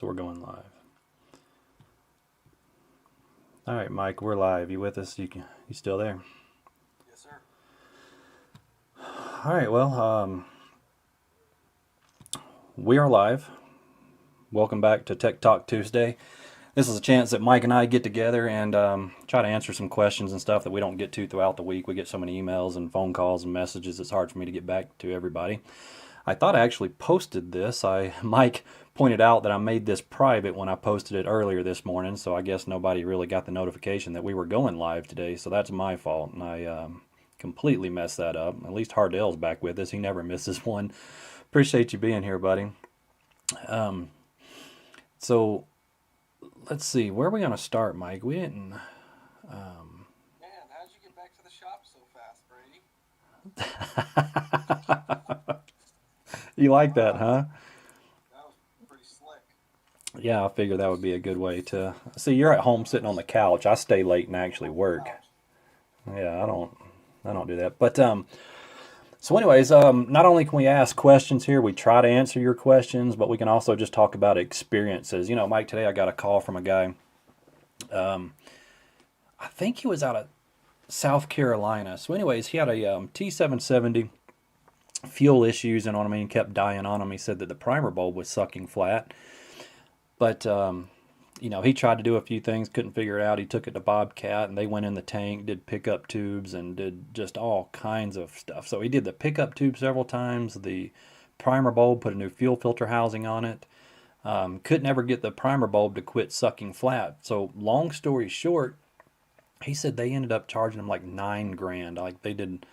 So we're going live. All right, Mike, we're live. You with us? You still there? Yes, sir. All right. Well, we are live. Welcome back to Tech Talk Tuesday. This is a chance that Mike and I get together and try to answer some questions and stuff that we don't get to throughout the week. We get so many emails and phone calls and messages. It's hard for me to get back to everybody. I thought I actually posted this. Mike pointed out that I made this private when I posted it earlier this morning, so I guess nobody really got the notification that we were going live today, so that's my fault, and I completely messed that up. At least Hardell's back with us. He never misses one. Appreciate you being here, buddy. So let's see. Where are we going to start, Mike? We didn't... Man, how did you get back to the shop so fast, Brady? You like that, Wow, huh? that was pretty slick. Yeah, I figured that would be a good way to... See, you're at home sitting on the couch. I stay late and Sitting actually on the work. couch. Yeah, I don't do that. But so anyways, not only can we ask questions here, we try to answer your questions, but we can also just talk about experiences. You know, Mike, today I got a call from a guy. I think he was out of South Carolina. So anyways, he had a T770 fuel issues, and on him, he kept dying on him. He said that the primer bulb was sucking flat, but you know, he tried to do a few things, couldn't figure it out. He took it to Bobcat, and they went in the tank, did pickup tubes, and did just all kinds of stuff. So he did the pickup tube several times, the primer bulb, put a new fuel filter housing on it. Couldn't ever get the primer bulb to quit sucking flat. So long story short, he said they ended up charging him like 9 grand. Like they did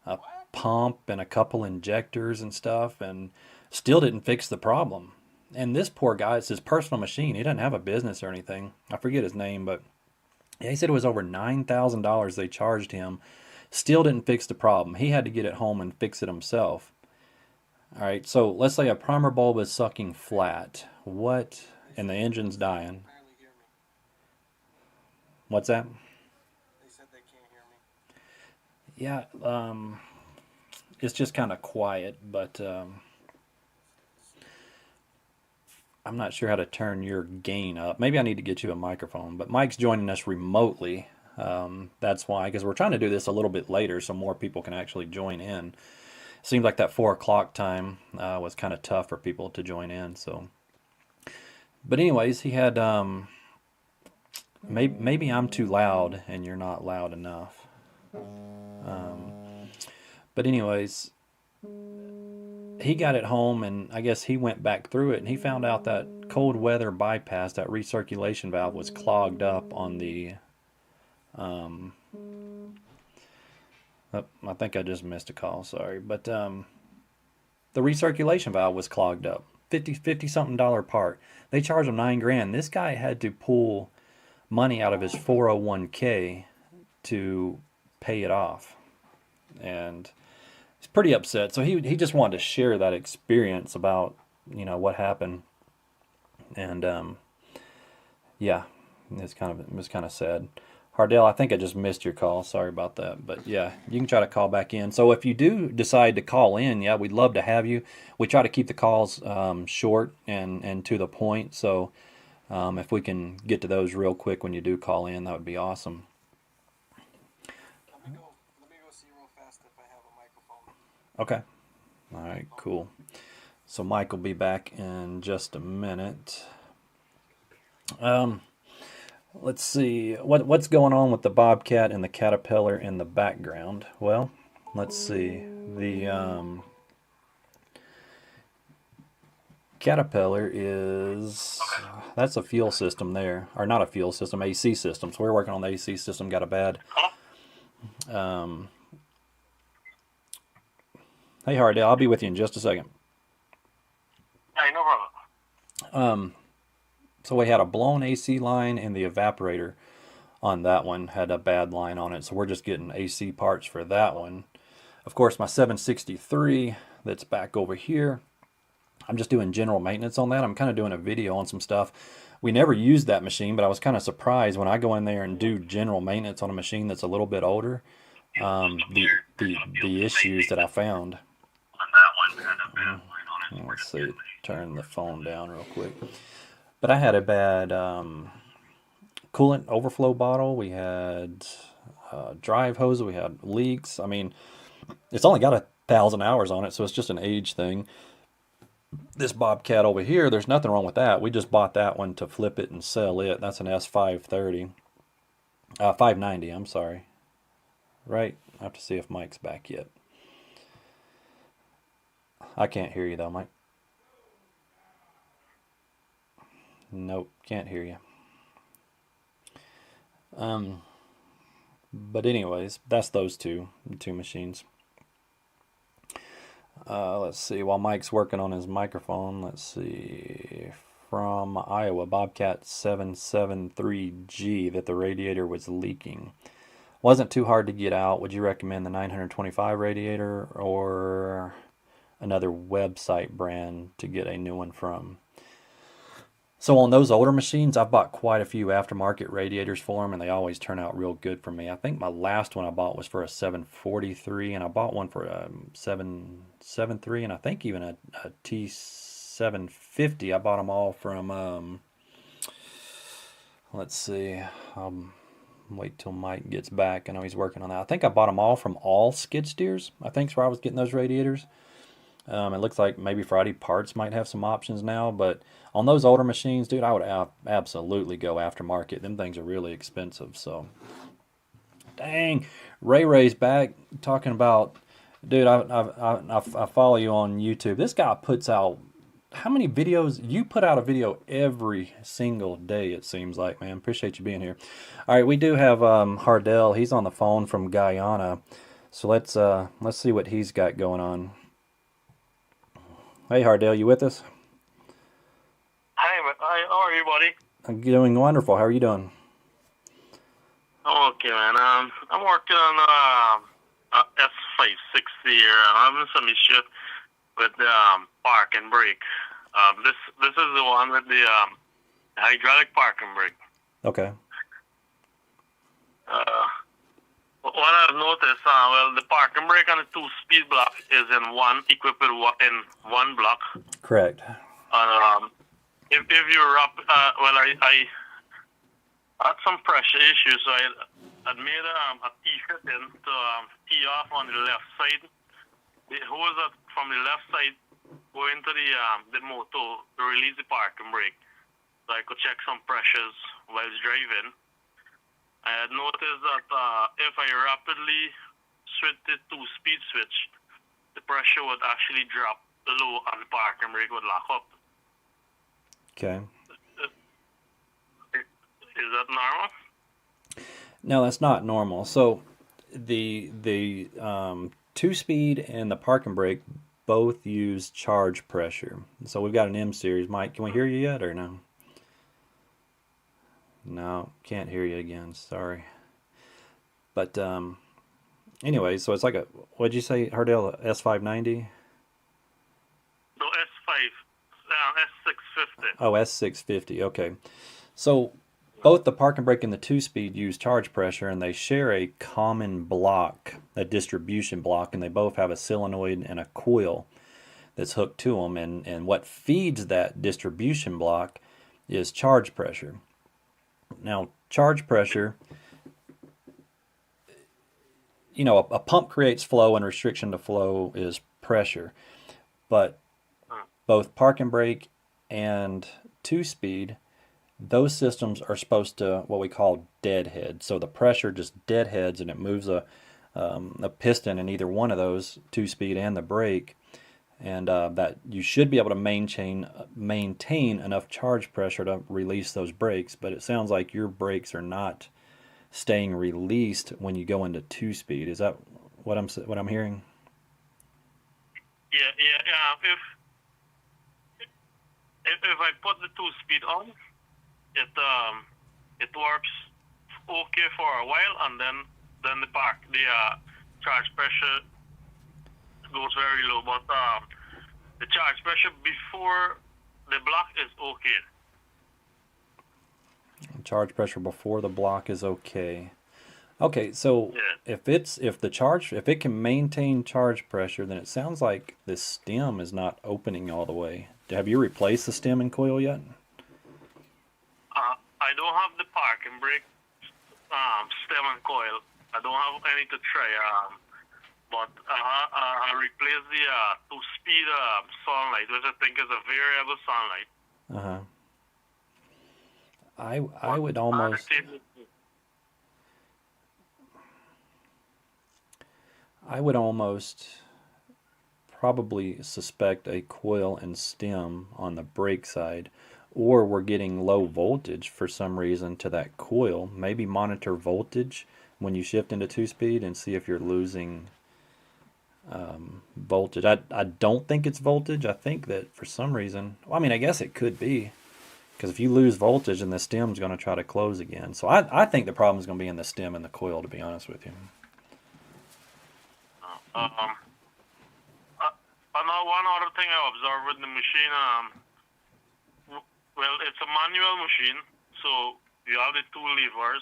a What? pump and a couple injectors and stuff, and still didn't fix the problem. And this poor guy, it's his personal machine. He doesn't have a business or anything. I forget his name, but yeah, he said it was over $9,000 they charged him. Still didn't fix the problem. He had to get it home and fix it himself. All right, so let's say a primer bulb is sucking flat. What? They And the said engine's they can dying. apparently hear me. What's that? They said they can't hear me. Yeah, it's just kind of quiet, but I'm not sure how to turn your gain up. Maybe I need to get you a microphone, but Mike's joining us remotely. That's why, because we're trying to do this a little bit later so more people can actually join in. Seemed like that 4 o'clock time was kind of tough for people to join in. So, but anyways, he had maybe I'm too loud and you're not loud enough. But anyways, he got it home, and I guess he went back through it, and he found out that cold weather bypass, that recirculation valve, was clogged up on the. Oh, I think I just missed a call. Sorry, but the recirculation valve was clogged up. 50 something dollar part. They charged him 9 grand. This guy had to pull money out of his 401k to pay it off, and he's pretty upset. So he just wanted to share that experience about what happened, and yeah, it was kind of sad. Hardell, I think I just missed your call. Sorry about that. But yeah, you can try to call back in. So if you do decide to call in, yeah, we'd love to have you. We try to keep the calls short and to the point. So if we can get to those real quick when you do call in, that would be awesome. Let me go see real fast if I have a microphone. Okay. All right, cool. So Mike will be back in just a minute. Let's see what's going on with the Bobcat and the Caterpillar in the background. Well, let's see. The Caterpillar is that's a fuel system there, or not a fuel system, AC system. So we're working on the AC system. Got a bad. Um, hey Hardell, I'll be with you in just a second. Hey, no problem. So we had a blown AC line, and the evaporator on that one had a bad line on it. So we're just getting AC parts for that one. Of course, my 763 that's back over here, I'm just doing general maintenance on that. I'm kind of doing a video on some stuff. We never used that machine, but I was kind of surprised when I go in there and do general maintenance on a machine that's a little bit older. The issues that I found. Let's see, turn the phone down real quick. But I had a bad coolant overflow bottle. We had drive hose. We had leaks. I mean, it's only got 1,000 hours on it, so it's just an age thing. This Bobcat over here, there's nothing wrong with that. We just bought that one to flip it and sell it. That's an S530. 590, I'm sorry. Right? I have to see if Mike's back yet. I can't hear you though, Mike. Nope, can't hear you. But anyways, that's those two machines. Let's see. While Mike's working on his microphone, let's see. From Iowa, Bobcat 773G, that the radiator was leaking. Wasn't too hard to get out. Would you recommend the 925 radiator or another website brand to get a new one from? So on those older machines, I've bought quite a few aftermarket radiators for them, and they always turn out real good for me. I think my last one I bought was for a 743, and I bought one for a 773, and I think even a T750. I bought them all from, let's see, wait till Mike gets back. I know he's working on that. I think I bought them all from All Skid Steers. I think's where I was getting those radiators. It looks like maybe Friday Parts might have some options now, but on those older machines, dude, I would absolutely go aftermarket. Them things are really expensive. So, dang, Ray's back talking about, dude. I follow you on YouTube. This guy puts out how many videos? You put out a video every single day. It seems like, man. Appreciate you being here. All right, we do have Hardell. He's on the phone from Guyana, so let's see what he's got going on. Hey, Hardell, you with us? Hi, how are you, buddy? I'm doing wonderful. How are you doing? I'm okay, man. I'm working on S560 here. I'm having some issue with the park and brake. This is the one with the hydraulic park and brake. Okay. What I've noticed, well, the park and brake on the 2-speed block is equipped in one block. Correct. If you're up, well, I had some pressure issues, so I made a T-fit in to tee off on the left side. The hose from the left side go into the motor to release the park and brake, so I could check some pressures while driving. I had noticed that if I rapidly switch the 2-speed switch, the pressure would actually drop low and the park and brake would lock up. Okay. Is that normal? No, that's not normal. So the 2-speed and the park and brake both use charge pressure. So we've got an M series. Mike, can we hear you yet or no? No, can't hear you again. Sorry. But anyway, so it's like a, what'd you say, Hardell, S590? No, S650. Oh, S650. Okay. So both the park and brake and the 2-speed use charge pressure, and they share a common block, a distribution block, and they both have a solenoid and a coil that's hooked to them. And what feeds that distribution block is charge pressure. Now, charge pressure, you know, a pump creates flow and restriction to flow is pressure. But both park and brake and 2-speed, those systems are supposed to what we call deadhead. So the pressure just deadheads and it moves a piston in either one of those, 2-speed and the brake. And that you should be able to maintain enough charge pressure to release those brakes. But it sounds like your brakes are not staying released when you go into 2-speed. Is that what I'm hearing? Yeah. If I put the 2-speed on, it works okay for a while, and then the charge pressure goes very low. But the charge pressure before the block is okay. Charge pressure before the block is okay. Okay, so Yeah. if it can maintain charge pressure, then it sounds like the stem is not opening all the way. Have you replaced the stem and coil yet? I don't have the parking brake stem and coil. I don't have any to try. But I replaced the two-speed sunlight, which I think is a variable sunlight. I would almost probably suspect a coil and stem on the brake side, or we're getting low voltage for some reason to that coil. Maybe monitor voltage when you shift into two-speed and see if you're losing voltage. I don't think it's voltage. I think that for some reason, well, I mean, I guess it could be, because if you lose voltage, then the stem's going to try to close again. So I think the problem's going to be in the stem and the coil, to be honest with you. Another one other thing I observed with the machine, well, it's a manual machine, so you have the two levers.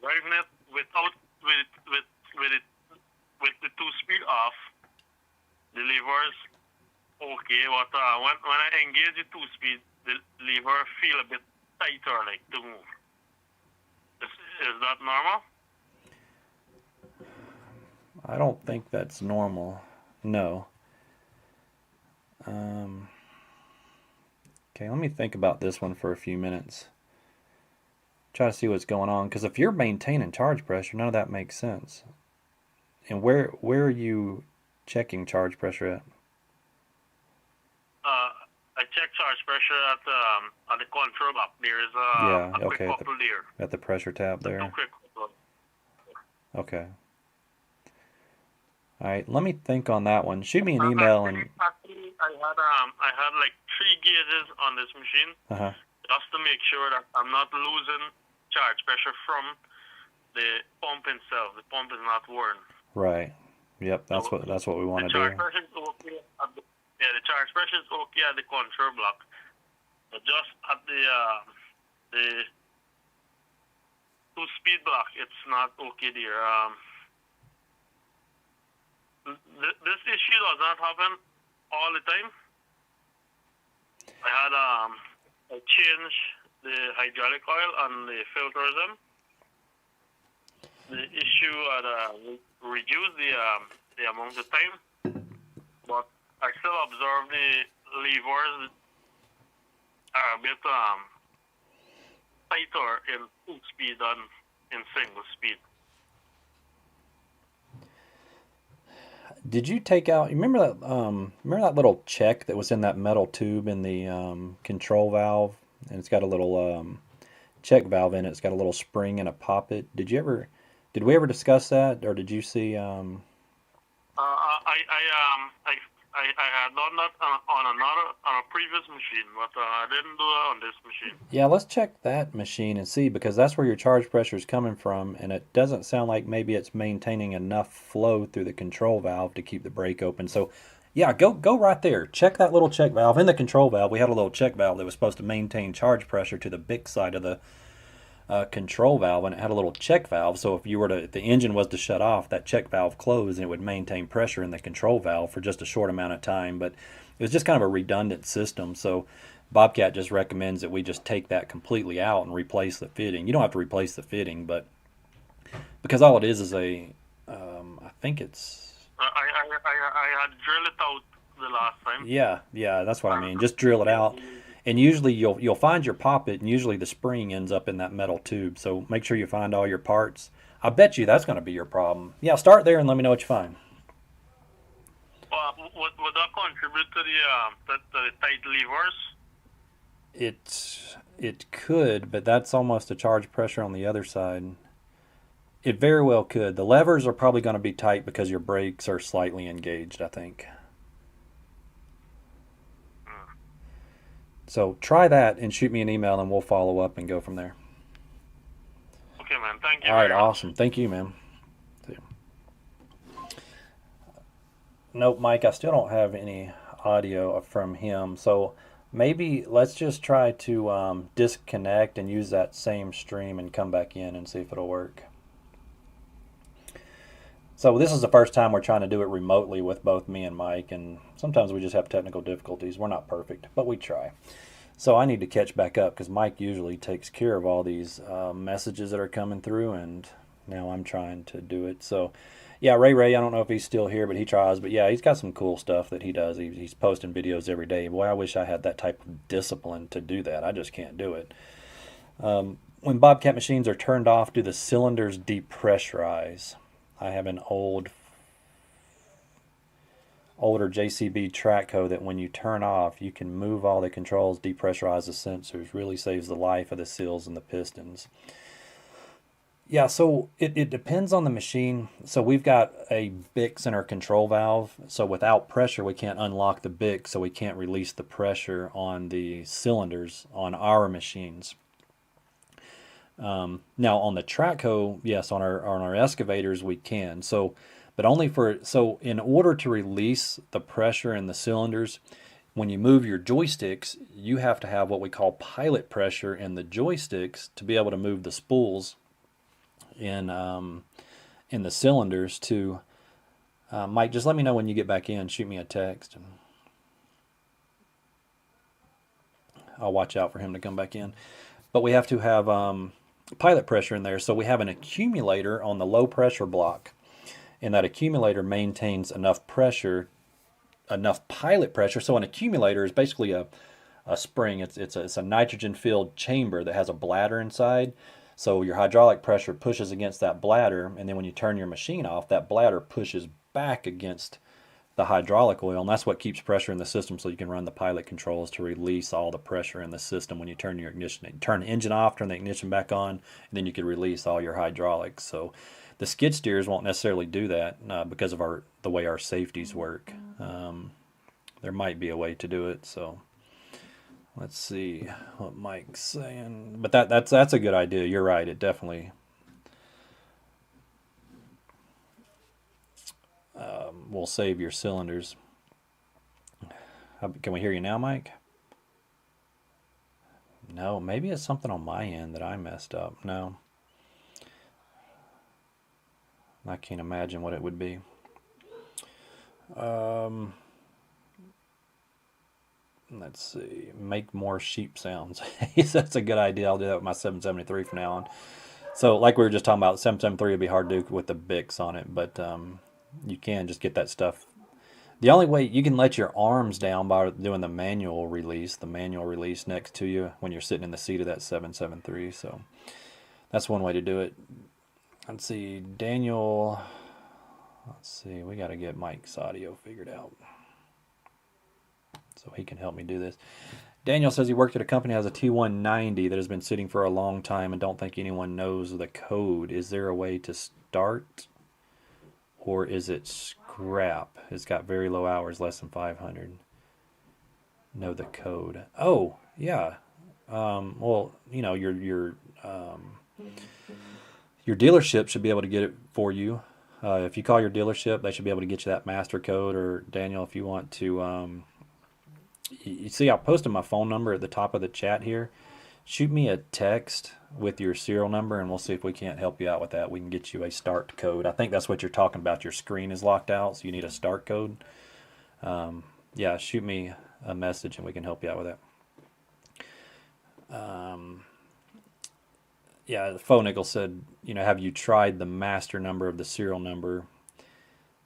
Driving it with the two-speed off, the levers okay, but when I engage the two-speed, the lever feel a bit tighter, like to move. Is that normal? I don't think that's normal. No. Okay, let me think about this one for a few minutes. Try to see what's going on, because if you're maintaining charge pressure, none of that makes sense. And where are you checking charge pressure at? I check charge pressure at the control block. There is a quick couple there. At the pressure tab there. Okay. All right, let me think on that one. Shoot me an email and. Actually, I had like 3 gauges on this machine, just to make sure that I'm not losing charge pressure from the pump itself. The pump is not worn. Right. Yep. That's what we want to do. The charge pressure is okay. The charge pressure is okay at the control block, but just at the two-speed block, it's not okay there. This issue does not happen all the time. I had I changed the hydraulic oil and the filters them. The issue had reduced the amount of time, but I still observe the levers are a bit tighter in two-speed than in single speed. Did you take out? You remember that little check that was in that metal tube in the control valve, and it's got a little check valve in it. It's got a little spring and a poppet. Did we ever discuss that, or did you see? I had done that on a previous machine, but I didn't do it on this machine. Yeah, let's check that machine and see, because that's where your charge pressure is coming from, and it doesn't sound like maybe it's maintaining enough flow through the control valve to keep the brake open. So, yeah, go right there. Check that little check valve in the control valve. We had a little check valve that was supposed to maintain charge pressure to the big side of the control valve, and it had a little check valve. So if the engine was to shut off, that check valve closed, and it would maintain pressure in the control valve for just a short amount of time. But it was just kind of a redundant system. So Bobcat just recommends that we just take that completely out and replace the fitting. You don't have to replace the fitting, but because all it is I think it's. I had drilled it out the last time. Yeah, that's what I mean. Just drill it out. And usually you'll find your poppet, and usually the spring ends up in that metal tube. So make sure you find all your parts. I bet you that's going to be your problem. Yeah, start there and let me know what you find. Would that contribute to the tight levers? It could, but that's almost a charge pressure on the other side. It very well could. The levers are probably going to be tight because your brakes are slightly engaged, I think. So try that and shoot me an email, and we'll follow up and go from there. Okay, man. Thank you. All right, awesome. Thank you, man. See you. Nope, Mike, I still don't have any audio from him. So maybe let's just try to disconnect and use that same stream and come back in and see if it'll work. So this is the first time we're trying to do it remotely with both me and Mike, and sometimes we just have technical difficulties. We're not perfect, but we try. So I need to catch back up because Mike usually takes care of all these messages that are coming through, and now I'm trying to do it. So, yeah, Ray, I don't know if he's still here, but he tries. But yeah, he's got some cool stuff that he does. He's posting videos every day. Boy, I wish I had that type of discipline to do that. I just can't do it. When Bobcat machines are turned off, do the cylinders depressurize? I have an older JCB Trackhoe that when you turn off, you can move all the controls, depressurize the sensors. Really saves the life of the seals and the pistons. Yeah, so it depends on the machine. So we've got a Bix in our control valve. So without pressure, we can't unlock the Bix, so we can't release the pressure on the cylinders on our machines. Now on the Trackhoe, yes, on our excavators we can. So, but only so in order to release the pressure in the cylinders, when you move your joysticks, you have to have what we call pilot pressure in the joysticks to be able to move the spools in the cylinders to Mike, just let me know when you get back in. Shoot me a text. I'll watch out for him to come back in. But we have to have pilot pressure in there. So we have an accumulator on the low pressure block. And that accumulator maintains enough pressure, enough pilot pressure. So an accumulator is basically a spring. It's a nitrogen-filled chamber that has a bladder inside. So your hydraulic pressure pushes against that bladder, and then when you turn your machine off, that bladder pushes back against the hydraulic oil, and that's what keeps pressure in the system so you can run the pilot controls to release all the pressure in the system when you turn your ignition. Turn the engine off, turn the ignition back on, and then you can release all your hydraulics. So the skid steers won't necessarily do that because of the way our safeties work. There might be a way to do it, so let's see what Mike's saying. But that's a good idea. You're right. It definitely will save your cylinders. Can we hear you now, Mike? No, maybe it's something on my end that I messed up. No. I can't imagine what it would be. Let's see. Make more sheep sounds. That's a good idea. I'll do that with my 773 from now on. So, like we were just talking about, 773 would be hard to do with the Bix on it, but you can just get that stuff. The only way you can let your arms down by doing the manual release next to you when you're sitting in the seat of that 773. So, that's one way to do it. Let's see, Daniel. Let's see, we got to get Mike's audio figured out so he can help me do this. Daniel says he worked at a company that has a T190 that has been sitting for a long time and don't think anyone knows the code. Is there a way to start, or is it scrap? It's got very low hours, less than 500. Know the code. Oh, yeah. Well, you know, your dealership should be able to get it for you. If you call your dealership, they should be able to get you that master code. Or Daniel, if you want to, you see, I posted my phone number at the top of the chat here. Shoot me a text with your serial number, and we'll see if we can't help you out with that. We can get you a start code. I think that's what you're talking about. Your screen is locked out, so you need a start code. Yeah, shoot me a message, and we can help you out with that. Yeah, Phonicle said, you know, have you tried the master number of the serial number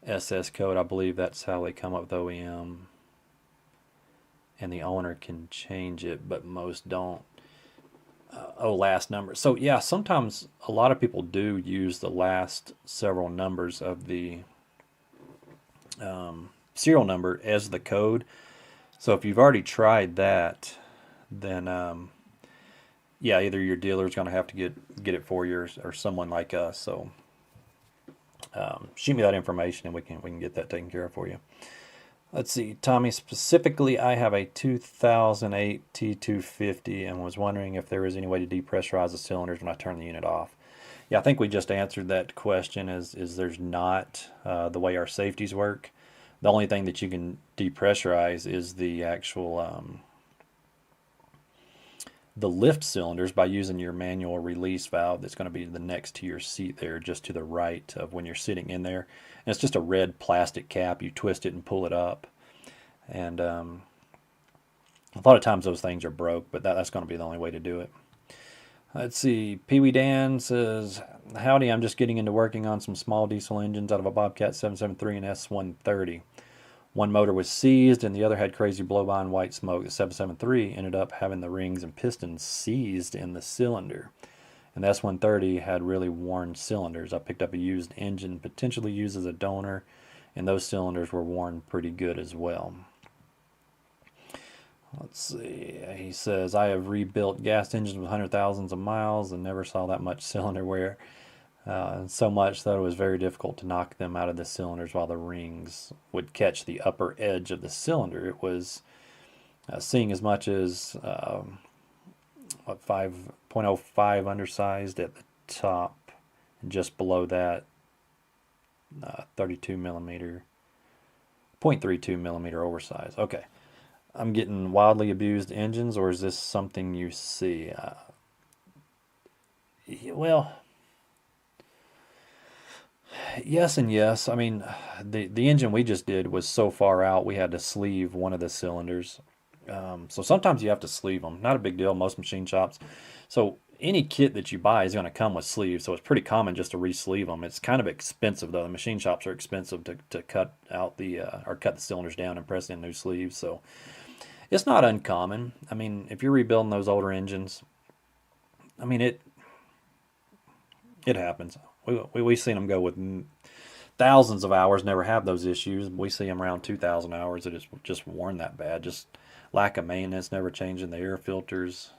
SS code? I believe that's how they come up with OEM. And the owner can change it, but most don't. Last number. So, yeah, sometimes a lot of people do use the last several numbers of the serial number as the code. So if you've already tried that, then yeah, either your dealer is going to have to get it for you, or someone like us. So shoot me that information, and we can get that taken care of for you. Let's see, Tommy, specifically, I have a 2008 T250 and was wondering if there is any way to depressurize the cylinders when I turn the unit off. Yeah, I think we just answered that question. Is there's not the way our safeties work. The only thing that you can depressurize is the actual the lift cylinders by using your manual release valve that's going to be the next to your seat there, just to the right of when you're sitting in there. And it's just a red plastic cap. You twist it and pull it up. And A lot of times those things are broke, but that's going to be the only way to do it. Let's see. Pee Wee Dan says, "Howdy, I'm just getting into working on some small diesel engines out of a Bobcat 773 and S130. One motor was seized and the other had crazy blow-by and white smoke. The 773 ended up having the rings and pistons seized in the cylinder. And the S130 had really worn cylinders. I picked up a used engine, potentially used as a donor, and those cylinders were worn pretty good as well." Let's see. He says, "I have rebuilt gas engines with hundred thousands of miles and never saw that much cylinder wear. So much that it was very difficult to knock them out of the cylinders while the rings would catch the upper edge of the cylinder. It was seeing as much as 5.05 undersized at the top, and just below that 32 millimeter, 0.32 millimeter oversized." Okay. I'm getting wildly abused engines, or is this something you see? Well, yes and yes. I mean, the engine we just did was so far out, we had to sleeve one of the cylinders. So sometimes you have to sleeve them. Not a big deal, most machine shops. So any kit that you buy is going to come with sleeves, so it's pretty common just to re-sleeve them. It's kind of expensive, though. The machine shops are expensive to cut out the or cut the cylinders down and press in new sleeves. So it's not uncommon. I mean, if you're rebuilding those older engines, I mean it happens. We've seen them go with thousands of hours, never have those issues. We see them around 2,000 hours that it's just worn that bad. Just lack of maintenance, never changing the air filters.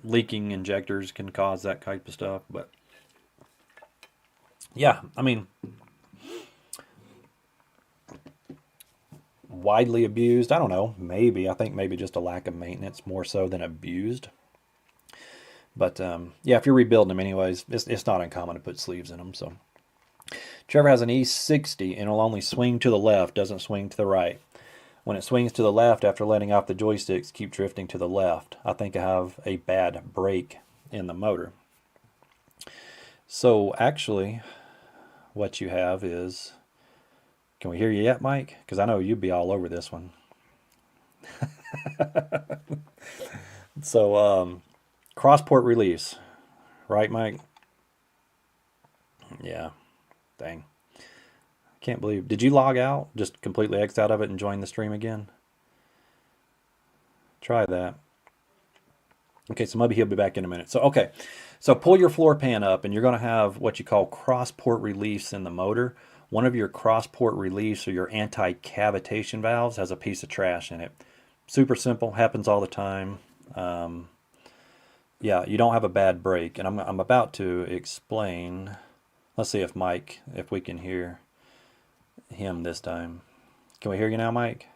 Leaking injectors can cause that type of stuff. But yeah, I mean, widely abused, I don't know, maybe. I think maybe just a lack of maintenance more so than abused. But yeah, if you're rebuilding them anyways, it's not uncommon to put sleeves in them. So Trevor has an E60 and it'll only swing to the left, doesn't swing to the right. When it swings to the left after letting off the joysticks, keep drifting to the left. I think I have a bad brake in the motor. So actually, what you have is, can we hear you yet, Mike? Because I know you'd be all over this one. So cross-port release, right, Mike? Yeah, dang. Can't believe. Did you log out? Just completely X out of it and join the stream again? Try that. Okay, so maybe he'll be back in a minute. So, okay. So pull your floor pan up and you're going to have what you call cross-port reliefs in the motor. One of your cross-port reliefs or your anti-cavitation valves has a piece of trash in it. Super simple, happens all the time. Yeah, you don't have a bad brake. And I'm about to explain. Let's see if Mike, if we can hear him this time. Can we hear you now, Mike?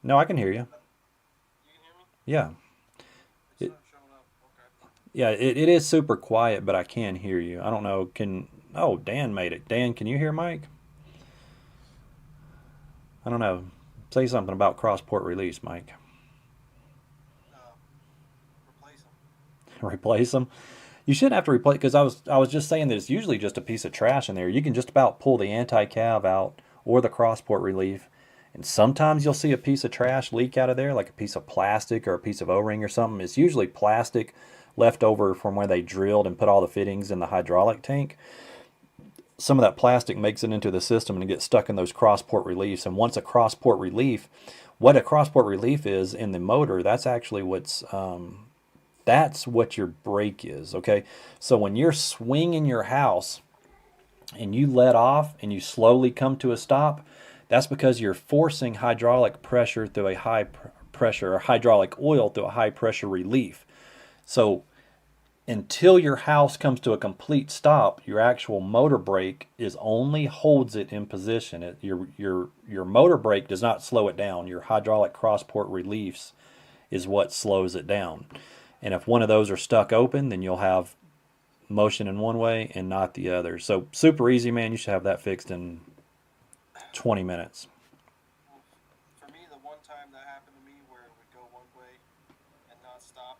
No, I can hear you. You can hear me? Yeah. It's It, not showing up. Okay. yeah, it is super quiet, but I can hear you. I don't know, oh, Dan made it. Dan, can you hear Mike? I don't know. Say something about cross-port release, Mike. Replace them. Replace them. You shouldn't have to replace, because I was just saying that it's usually just a piece of trash in there. You can just about pull the anti-cav out or the cross-port relief, and sometimes you'll see a piece of trash leak out of there, like a piece of plastic or a piece of O-ring or something. It's usually plastic left over from where they drilled and put all the fittings in the hydraulic tank. Some of that plastic makes it into the system and it gets stuck in those cross-port reliefs. And once a cross-port relief, what a cross-port relief is in the motor, that's actually that's what your brake is, okay? So when you're swinging your house and you let off and you slowly come to a stop, that's because you're forcing hydraulic pressure through a high pressure, or hydraulic oil through a high pressure relief. So until your house comes to a complete stop, your actual motor brake only holds it in position. Your motor brake does not slow it down. Your hydraulic cross-port reliefs is what slows it down. And if one of those are stuck open, then you'll have motion in one way and not the other. So super easy, man. You should have that fixed in 20 minutes. Well, for me, the one time that happened to me where it would go one way and not stop,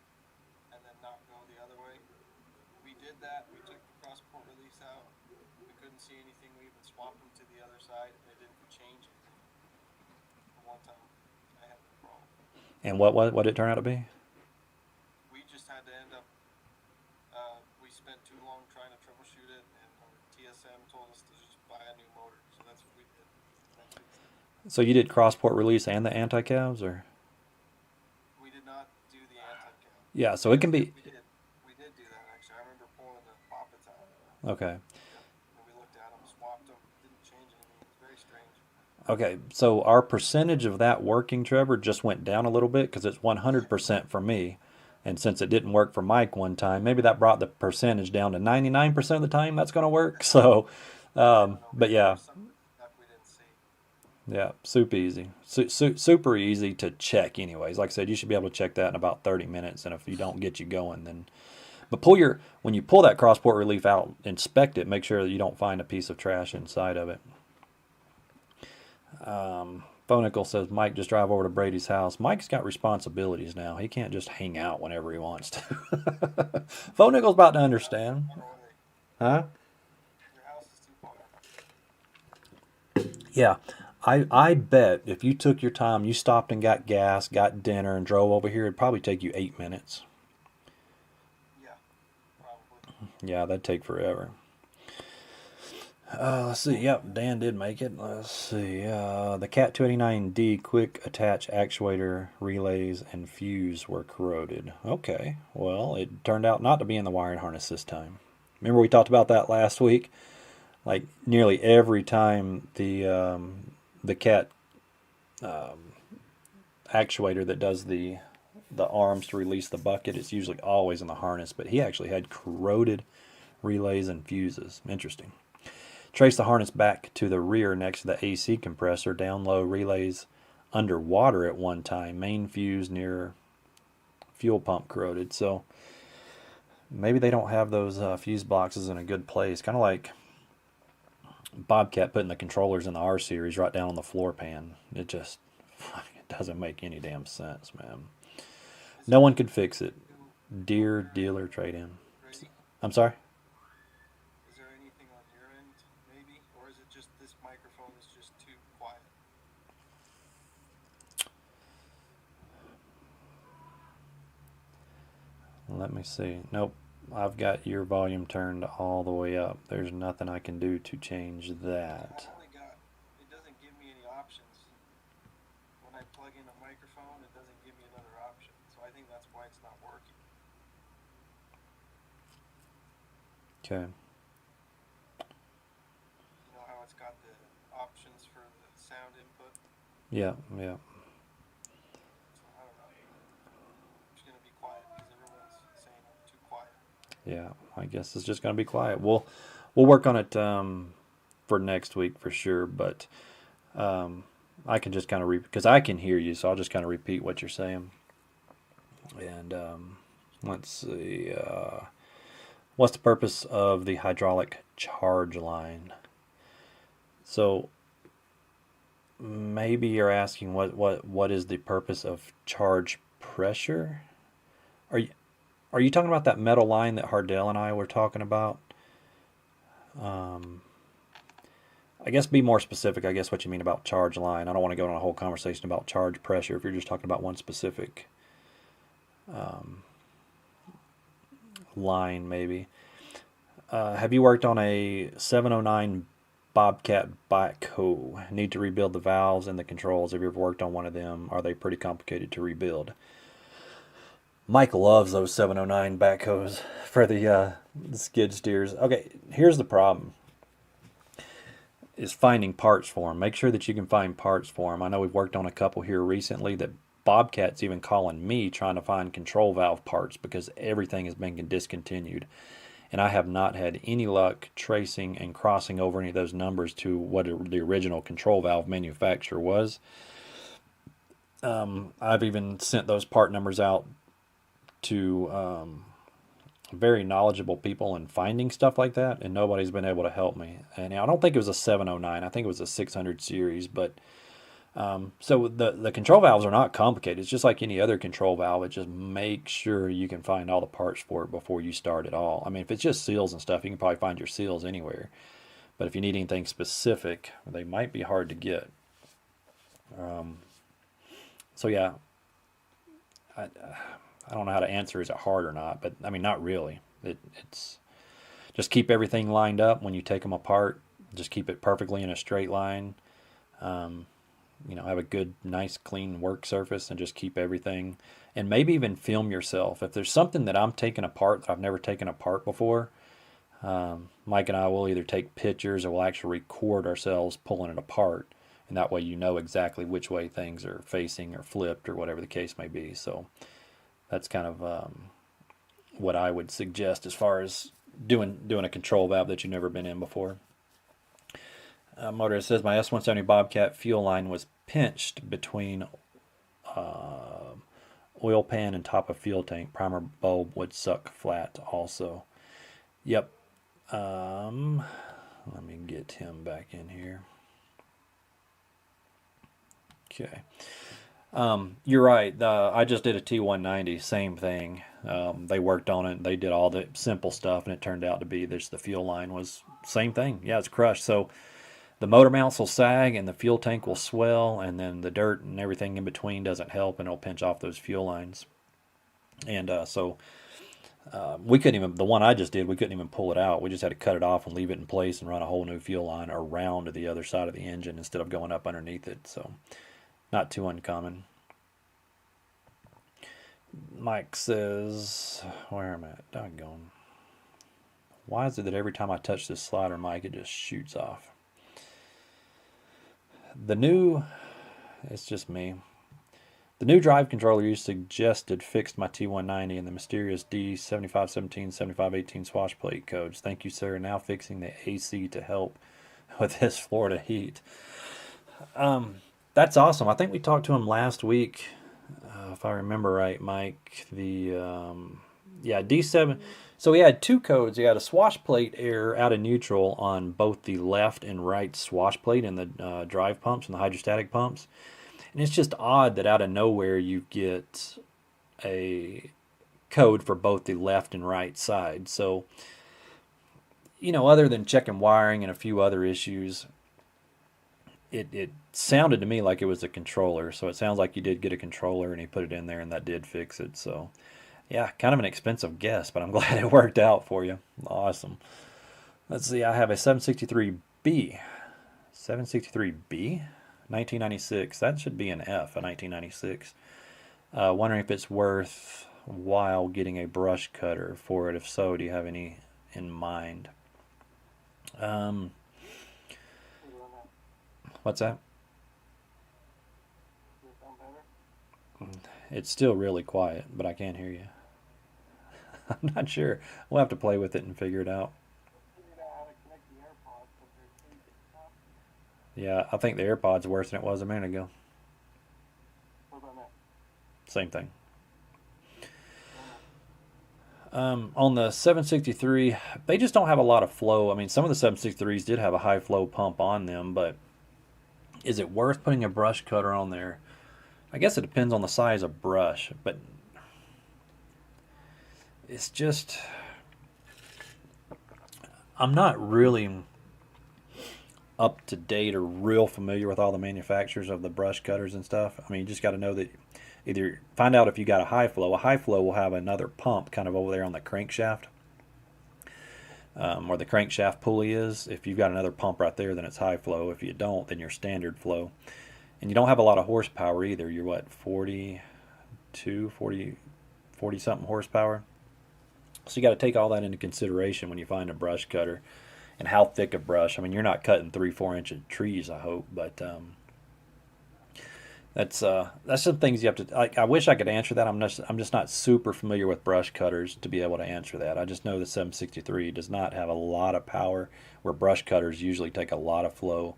and then not go the other way, we did that. We took the cross-port release out. We couldn't see anything. We even swapped them to the other side, and it didn't change one time I had no problem. And what did it turn out to be? We just had to end up, we spent too long trying to troubleshoot it, and our TSM told us to just buy a new motor, so that's what we did. That fixed it. So you did cross-port release and the anti-cavs, or? We did not do the anti-cap. Yeah, so it can be. We did do that, actually. I remember pulling the Bob-Tach. Okay. And we looked at them, swapped them, didn't change anything. It's very strange. Okay, so our percentage of that working, Trevor, just went down a little bit because it's 100% for me. And since it didn't work for Mike one time, maybe that brought the percentage down to 99% of the time that's going to work. So, but yeah, Stuff we didn't see. yeah, super easy. Super easy to check anyways. Like I said, you should be able to check that in about 30 minutes. And if you don't get you going, then... But when you pull that cross-port relief out, inspect it, make sure that you don't find a piece of trash inside of it. Phonicle says, Mike, just drive over to Brady's house. Mike's got responsibilities now. He can't just hang out whenever he wants to. Phonicle's about to understand. Huh? Your house is too far. Yeah. I bet if you took your time, you stopped and got gas, got dinner, and drove over here, it'd probably take you 8 minutes. Yeah, probably. Yeah, that'd take forever. Let's see. Yep, Dan did make it. Let's see. The Cat 289D quick attach actuator relays and fuse were corroded. Okay. Well, it turned out not to be in the wiring harness this time. Remember we talked about that last week? Like nearly every time the Cat actuator that does the arms to release the bucket, it's usually always in the harness. But he actually had corroded relays and fuses. Interesting. Trace the harness back to the rear next to the AC compressor. Down low relays underwater at one time. Main fuse near fuel pump corroded. So maybe they don't have those fuse boxes in a good place. Kind of like Bobcat putting the controllers in the R series right down on the floor pan. It just it doesn't make any damn sense, man. No one could fix it. Dear dealer trade-in. I'm sorry? Is there anything on your end, maybe? Or is it just this microphone is just too quiet? Let me see. Nope. I've got your volume turned all the way up. There's nothing I can do to change that. It doesn't give me any options. When I plug in a microphone, it doesn't give me another option. So I think that's why it's not working. Okay. You know how it's got the options for the sound input? Yeah, yeah. So I don't know. I'm just going to be quiet because everyone's saying I'm too quiet. Yeah, I guess it's just going to be quiet. We'll work on it for next week for sure, but I can just kind of because I can hear you, so I'll just kind of repeat what you're saying. And let's see. What's the purpose of the hydraulic charge line? So maybe you're asking what is the purpose of charge pressure? Are you talking about that metal line that Hardell and I were talking about? I guess be more specific, I guess, what you mean about charge line. I don't want to go on a whole conversation about charge pressure if you're just talking about one specific line, maybe. Have you worked on a 709 Bobcat Backhoe? Need to rebuild the valves and the controls. Have you ever worked on one of them? Are they pretty complicated to rebuild? Mike loves those 709 backhoes for the skid steers. Okay, here's the problem. Is finding parts for them. Make sure that you can find parts for them. I know we've worked on a couple here recently that Bobcat's even calling me trying to find control valve parts because everything has been discontinued. And I have not had any luck tracing and crossing over any of those numbers to what the original control valve manufacturer was. I've even sent those part numbers out to very knowledgeable people in finding stuff like that, and nobody's been able to help me. And I don't think it was a 709. I think it was a 600 series. But so the control valves are not complicated. It's just like any other control valve. It just make sure you can find all the parts for it before you start it all. I mean, if it's just seals and stuff, you can probably find your seals anywhere. But if you need anything specific, they might be hard to get. So yeah, I don't know how to answer is it hard or not, but I mean not really. It's just keep everything lined up when you take them apart. Just keep it perfectly in a straight line. Um, have a good, nice, clean work surface, and just keep everything. And maybe even film yourself. If there's something that I'm taking apart that I've never taken apart before, Mike and I will either take pictures or we'll actually record ourselves pulling it apart. And that way you know exactly which way things are facing or flipped or whatever the case may be. So that's kind of what I would suggest as far as doing a control valve that you've never been in before. Motorist says my S170 Bobcat fuel line was pinched between oil pan and top of fuel tank. Primer bulb would suck flat also. Yep. Let me get him back in here. Okay. You're right. I just did a T190, same thing. They worked on it. They did all the simple stuff, and it turned out to be the fuel line was same thing. Yeah, it's crushed. So the motor mounts will sag, and the fuel tank will swell, and then the dirt and everything in between doesn't help, and it'll pinch off those fuel lines. And we couldn't even, the one I just did, we couldn't even pull it out. We just had to cut it off and leave it in place and run a whole new fuel line around to the other side of the engine instead of going up underneath it. So not too uncommon. Mike says, where am I at? Doggone. Why is it that every time I touch this slider, Mike, it just shoots off? It's just me. The new drive controller you suggested fixed my T190 and the mysterious D7517, 7518 swash plate codes. Thank you, sir. Now fixing the AC to help with this Florida heat. That's awesome. I think we talked to him last week, if I remember right, Mike. D7. So he had two codes. He had a swash plate error out of neutral on both the left and right swash plate in the drive pumps and the hydrostatic pumps. And it's just odd that out of nowhere you get a code for both the left and right side. So, other than checking wiring and a few other issues, it sounded to me like it was a controller. So it sounds like you did get a controller and he put it in there and that did fix it. So, yeah, kind of an expensive guess, but I'm glad it worked out for you. Awesome. Let's see, I have a 763B. 763B? 1996. That should be an F, a 1996. Wondering if it's worthwhile getting a brush cutter for it. If so, do you have any in mind? What's that? It's still really quiet, but I can't hear you. I'm not sure. We'll have to play with it and figure it out. Yeah, I think the AirPod's worse than it was a minute ago. What about that? Same thing. On the 763, they just don't have a lot of flow. I mean, some of the 763s did have a high flow pump on them, but is it worth putting a brush cutter on there? I guess it depends on the size of brush, but it's just, I'm not really up to date or real familiar with all the manufacturers of the brush cutters and stuff. I mean, you just got to know that either find out if you got a high flow. A high flow will have another pump kind of over there on the crankshaft, where the crankshaft pulley is. If you've got another pump right there, then it's high flow. If you don't, then you're standard flow. And you don't have a lot of horsepower either. You're what, 40 something horsepower? So you got to take all that into consideration when you find a brush cutter. And how thick a brush. I mean, you're not cutting 3-4 inch trees, I hope, but that's some things you have to. I wish I could answer that. I'm just not super familiar with brush cutters to be able to answer that. I just know the 763 does not have a lot of power, where brush cutters usually take a lot of flow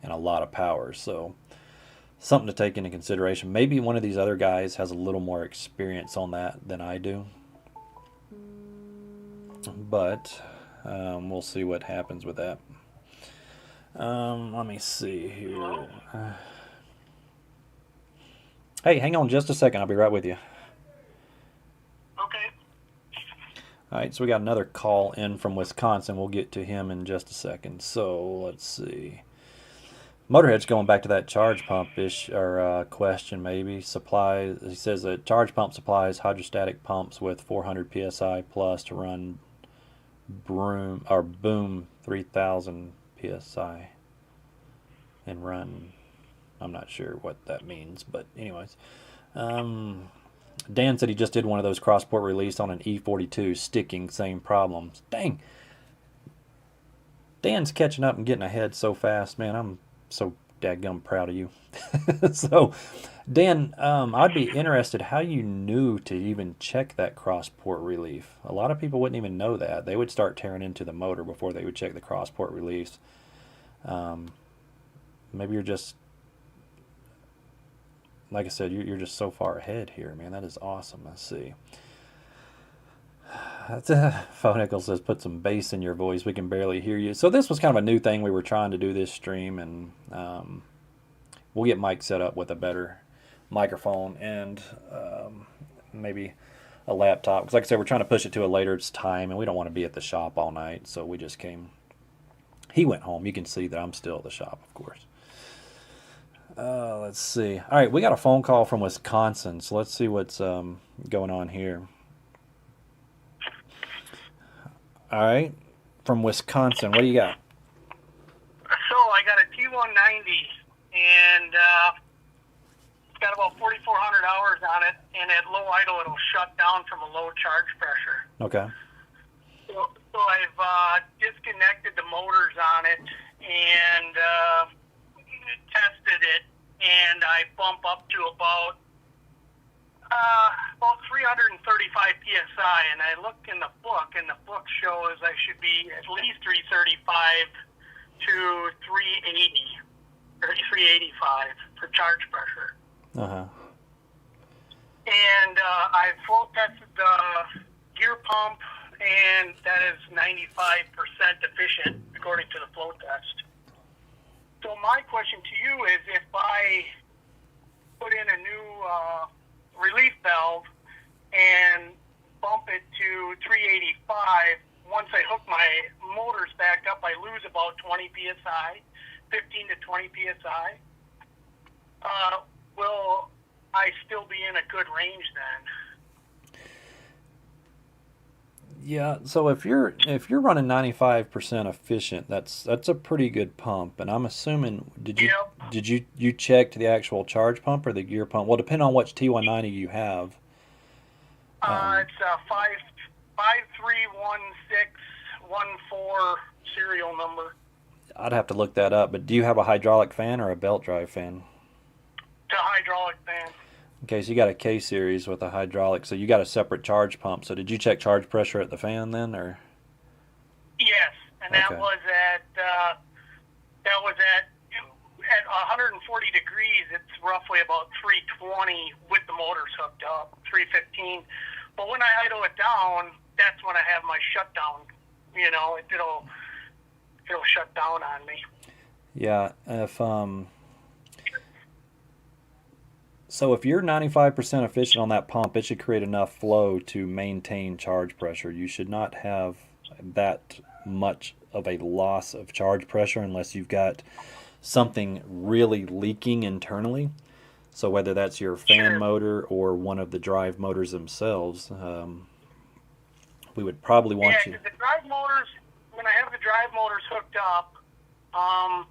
and a lot of power. So something to take into consideration. Maybe one of these other guys has a little more experience on that than I do, but. We'll see what happens with that. Let me see here. Hey, hang on just a second. I'll be right with you. Okay. All right, so we got another call in from Wisconsin. We'll get to him in just a second. So let's see. Motorhead's going back to that charge pump ish or question maybe. Supply. He says that charge pump supplies hydrostatic pumps with 400 psi plus to run boom 3000 psi and run. I'm not sure what that means, but anyways. Dan said he just did one of those crossport release on an E42 sticking, same problems. Dang. Dan's catching up and getting ahead so fast, man. I'm so dadgum proud of you. So, Dan, I'd be interested how you knew to even check that crossport relief. A lot of people wouldn't even know that. They would start tearing into the motor before they would check the crossport release. Maybe you're just, like I said, you're just so far ahead here, man. That is awesome. Let's see. Phonicle says, put some bass in your voice. We can barely hear you. So this was kind of a new thing we were trying to do this stream, and we'll get Mike set up with a better microphone and maybe a laptop. Because like I said, we're trying to push it to a later time, and we don't want to be at the shop all night. So we just came. He went home. You can see that I'm still at the shop, of course. Let's see. All right, we got a phone call from Wisconsin, so let's see what's going on here. All right, from Wisconsin, what do you got? So I got a T190, and it's got about 4,400 hours on it, and at low idle it'll shut down from a low charge pressure. Okay. So I've disconnected the motors on it and tested it, and I bump up to about 335 psi, and I looked in the book, and the book shows I should be at least 335 to 380 or 385 for charge pressure. And I flow tested the gear pump, and that is 95% efficient according to the flow test. So my question to you is, if I put in a new relief valve and bump it to 385, once I hook my motors back up, I lose about 20 psi, 15 to 20 psi. Will I still be in a good range then? Yeah, so if you're running 95% efficient, that's a pretty good pump. And I'm assuming did you check the actual charge pump or the gear pump? Well, depending on which T190 you have. It's a 531614 serial number. I'd have to look that up, but do you have a hydraulic fan or a belt drive fan? It's a hydraulic fan. Okay, so you got a K series with a hydraulic, so you got a separate charge pump. So did you check charge pressure at the fan then, or? Yes, and that Okay. was at 140 degrees. It's roughly about 320 with the motors hooked up, 315. But when I idle it down, that's when I have my shutdown. You know, it'll shut down on me. Yeah, so if you're 95% efficient on that pump, it should create enough flow to maintain charge pressure. You should not have that much of a loss of charge pressure unless you've got something really leaking internally. So whether that's your fan motor or one of the drive motors themselves, we would probably want you. Yeah, the drive motors, when I have the drive motors hooked up, I'm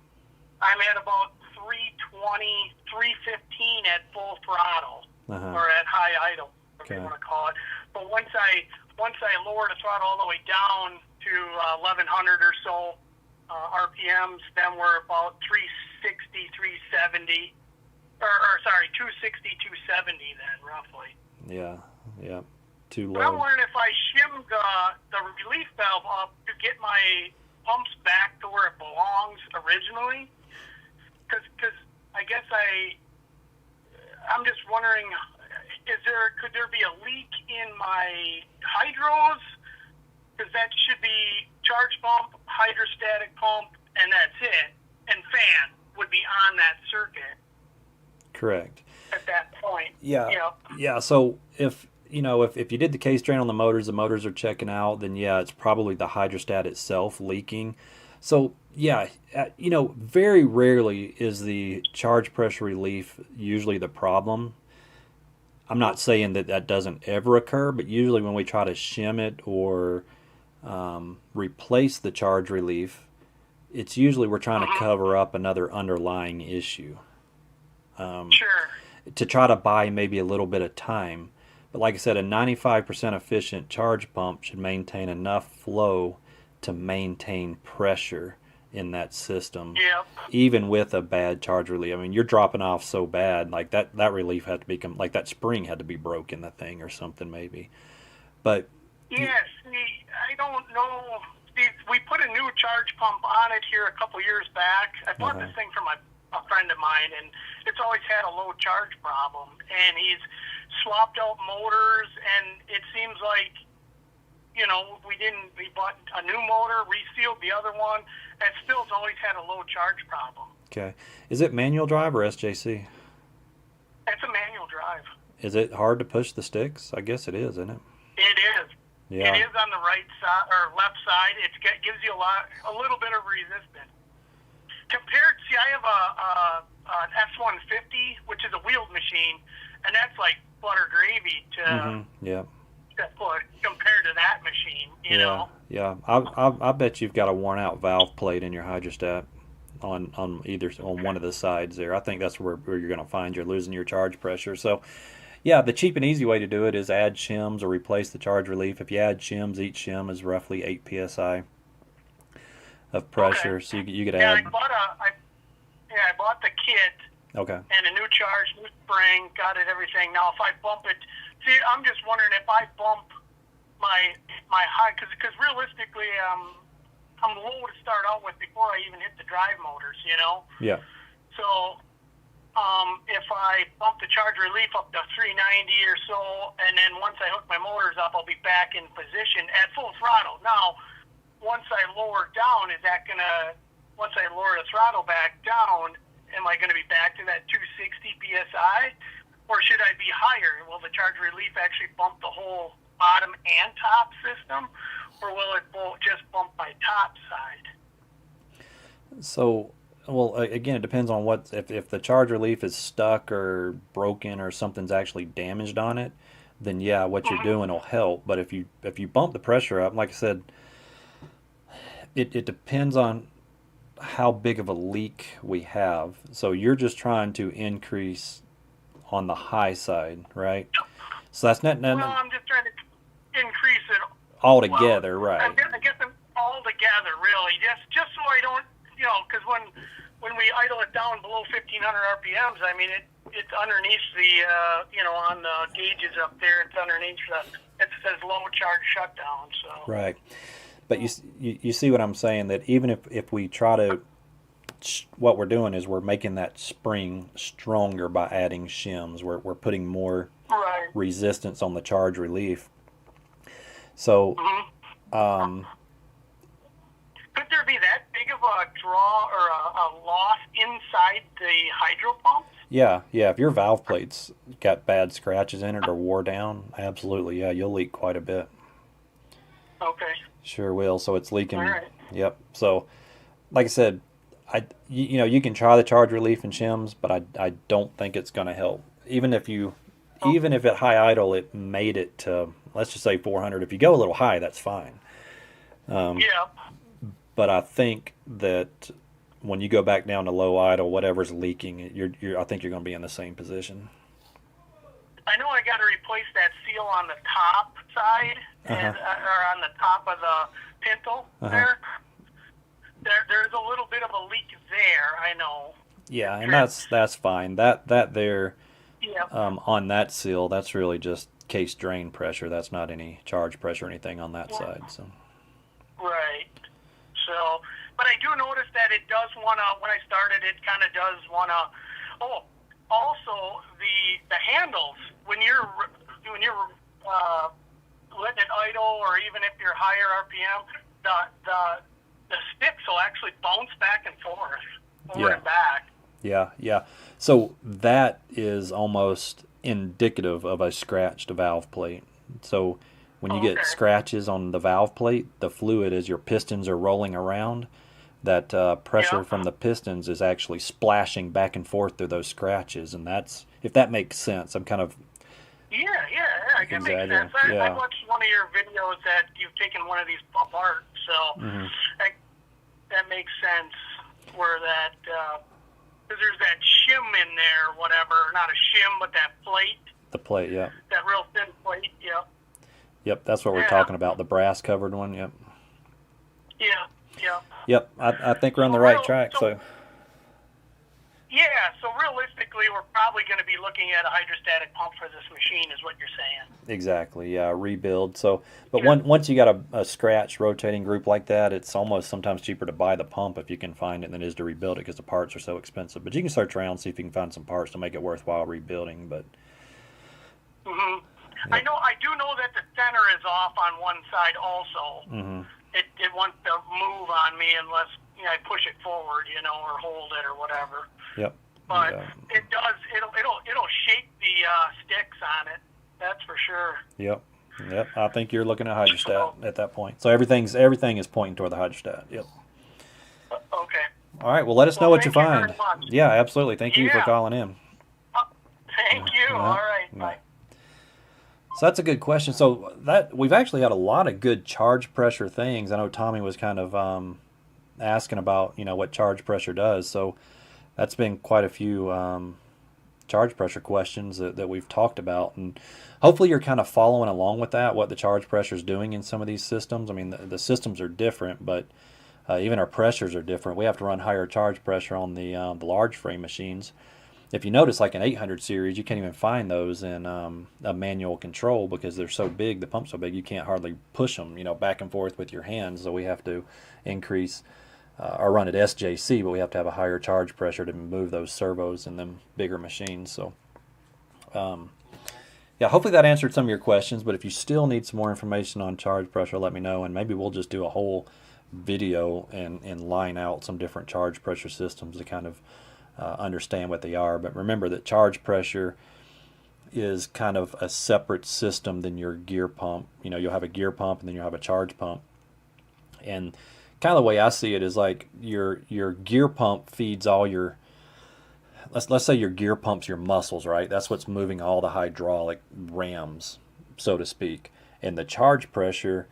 at about 320, 315 at full throttle, or at high idle, whatever you want to call it. But once I lower the throttle all the way down to 1100 or so RPMs, then we're about 360, 370, or sorry, 260, 270 then, roughly. Yeah, too But I'm low. wondering if I shim the relief valve up to get my pumps back to where it belongs originally. Because I guess I'm just wondering, could there be a leak in my hydros? Because that should be charge pump, hydrostatic pump, and that's it. And fan would be on that circuit Correct. at that point. Yeah. You know? Yeah, so if you did the case drain on the motors are checking out, then yeah, it's probably the hydrostat itself leaking. So yeah, very rarely is the charge pressure relief usually the problem. I'm not saying that that doesn't ever occur, but usually when we try to shim it or replace the charge relief, it's usually we're trying to cover up another underlying issue Sure. to try to buy maybe a little bit of time. But like I said, a 95% efficient charge pump should maintain enough flow to maintain pressure in that system, Yep. even with a bad charge relief. I mean, you're dropping off so bad, like that relief had to be like that spring had to be broke in the thing or something maybe. But Yes, I don't know. See, we put a new charge pump on it here a couple years back. I bought this thing from a friend of mine, and it's always had a low charge problem. And he's swapped out motors, and it seems like, we bought a new motor, resealed the other one, and still it's always had a low charge problem. okay, is it manual drive or SJC? It's a manual drive. Is it hard to push the sticks? I guess it is, isn't it? It is. Yeah. It is on the right side or left side. It gives you a little bit of resistance. Compared, see, I have an S150, which is a wheeled machine, and that's like butter gravy to Yeah. put compared to that machine. You know. Yeah. I bet you've got a worn out valve plate in your hydrostat on one of the sides there. I think that's where you're going to find you're losing your charge pressure. So. Yeah, the cheap and easy way to do it is add shims or replace the charge relief. If you add shims, each shim is roughly 8 psi of pressure. Okay. So you could Yeah, add. I bought the kit Okay. and a new charge, new spring, got it, everything. Now, if I bump it, see, I'm just wondering if I bump my high, because realistically, I'm low to start out with before I even hit the drive motors, Yeah. So, if I bump the charge relief up to 390 or so, and then once I hook my motors up, I'll be back in position at full throttle. Now, once I lower down, once I lower the throttle back down, am I going to be back to that 260 psi, or should I be higher? Will the charge relief actually bump the whole bottom and top system, or will it just bump my top side? So, well, again, it depends on if the charge relief is stuck or broken or something's actually damaged on it, then yeah, what you're doing will help. But if you bump the pressure up, like I said, it depends on how big of a leak we have. So you're just trying to increase on the high side, right? So that's not Well, I'm just trying to increase it all together, well, right? I get them all together, really, just so I don't, because when we idle it down below 1,500 RPMs, I mean it's underneath the on the gauges up there. It's underneath it says low charge shutdown. So Right. But you see what I'm saying, that even if we try to, what we're doing is we're making that spring stronger by adding shims. We're putting more right. resistance on the charge relief. So, Could there be that big of a draw or a loss inside the hydro pump? yeah. If your valve plate's got bad scratches in it or wore down, absolutely, yeah, you'll leak quite a bit. Okay. Sure will. So it's leaking. All right. Yep. So, like I said, you can try the charge relief and shims, but I don't think it's going to help. Even if at high idle it made it to, let's just say 400. If you go a little high, that's fine. Yeah. But I think that when you go back down to low idle, whatever's leaking, I think you're going to be in the same position. I know I got to replace that seal on the top side, or on the top of the pintle there. There's a little bit of a leak there, I know. Yeah, and that's fine. That there, Yeah. on that seal, that's really just case drain pressure. That's not any charge pressure or anything on that side. So. Right. So, but I do notice that it does want to, when I started, it kind of does want to, also the handles, when you're letting it idle, or even if you're higher RPM, the sticks will actually bounce back and forth, forward and back. Yeah. So that is almost indicative of a scratched valve plate. So when you get scratches on the valve plate, the fluid, as your pistons are rolling around, that pressure Yeah. from the pistons is actually splashing back and forth through those scratches, and that's, if that makes sense. I'm kind of Yeah, it makes exaggerating. sense. I Yeah. watched one of your videos that you've taken one of these apart, so that makes sense. Where that, because there's that shim in there, whatever, not a shim, but that plate, The plate, yeah. that real thin plate. Yep. Yep, that's what we're Yeah. talking about, the brass covered one. Yep. Yeah. Yep, I think we're on the right track. So Yeah, so realistically, we're probably going to be looking at a hydrostatic pump for this machine, is what you're saying. exactly, yeah, rebuild. So, but Yeah. once you got a scratch rotating group like that, it's almost sometimes cheaper to buy the pump if you can find it than it is to rebuild it because the parts are so expensive. But you can search around, see if you can find some parts to make it worthwhile rebuilding. But I do know that the center is off on one side also. It wants to move on me unless I push it forward, or hold it or whatever. yep, But yeah. it does. It'll shake the sticks on it. That's for sure. Yep. I think you're looking at hydrostat at that point. So everything is pointing toward the hydrostat. Yep. Okay. All right. Well, let us know what you thank you find. very much. Yeah, absolutely. Thank you for Yeah. calling in. Thank you. All right. Bye. So that's a good question. So that we've actually had a lot of good charge pressure things. I know Tommy was kind of asking about what charge pressure does. So that's been quite a few charge pressure questions that we've talked about, and hopefully you're kind of following along with that. What the charge pressure is doing in some of these systems. I mean, the systems are different, but even our pressures are different. We have to run higher charge pressure on the large frame machines. If you notice, like an 800 series, you can't even find those in a manual control because they're so big, the pump's so big, you can't hardly push them, back and forth with your hands. So we have to increase or run at SJC, but we have to have a higher charge pressure to move those servos in them bigger machines. So, yeah, hopefully that answered some of your questions. But if you still need some more information on charge pressure, let me know, and maybe we'll just do a whole video and line out some different charge pressure systems to kind of understand what they are. But remember that charge pressure is kind of a separate system than your gear pump. You'll have a gear pump and then you'll have a charge pump. And kind of the way I see it is like your gear pump feeds all your, let's say your gear pump's your muscles, right? That's what's moving all the hydraulic rams, so to speak. And the charge pressure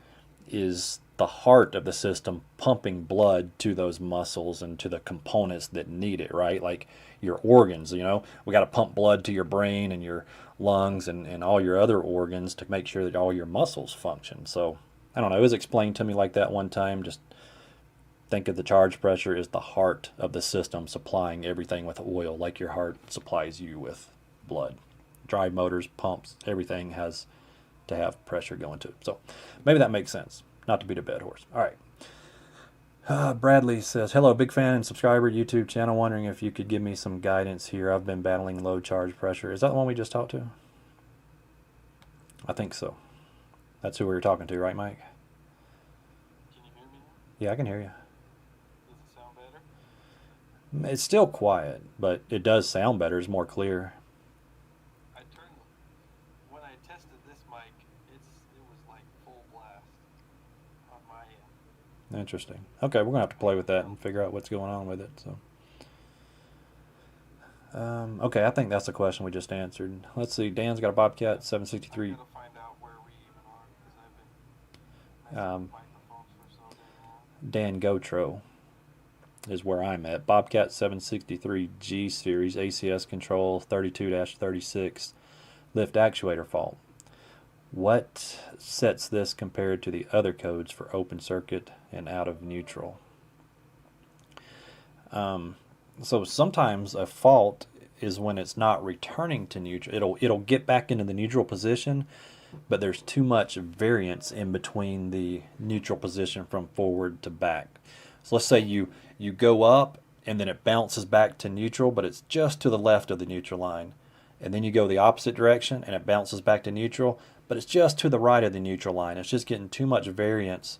is the heart of the system, pumping blood to those muscles and to the components that need it, right? Like your organs, we got to pump blood to your brain and your lungs and all your other organs to make sure that all your muscles function. So I don't know, it was explained to me like that one time. Just think of the charge pressure as the heart of the system, supplying everything with oil, like your heart supplies you with blood. Drive motors, pumps, everything has to have pressure going to it. So maybe that makes sense. Not to beat a dead horse. All right. Bradley says, hello, big fan and subscriber, YouTube channel. Wondering if you could give me some guidance here. I've been battling low charge pressure. Is that the one we just talked to? I think so. That's who we were talking to, right, Mike? Can you hear me now? Yeah, I can hear you. Does it sound better? It's still quiet, but it does sound better. It's more clear. When I tested this mic, it was like full blast on my end. Interesting. Okay, we're going to have to play with that and figure out what's going on with it. So, okay, I think that's the question we just answered. Let's see. Dan's got a Bobcat 763. I gotta find out where we even are because I've been messing with microphones for so damn long. Dan Gotro is where I'm at. Bobcat 763 G series ACS control 32-36 lift actuator fault. What sets this compared to the other codes for open circuit and out of neutral? So sometimes a fault is when it's not returning to neutral. It'll get back into the neutral position, but there's too much variance in between the neutral position from forward to back. So let's say you go up and then it bounces back to neutral, but it's just to the left of the neutral line. And then you go the opposite direction and it bounces back to neutral, but it's just to the right of the neutral line. It's just getting too much variance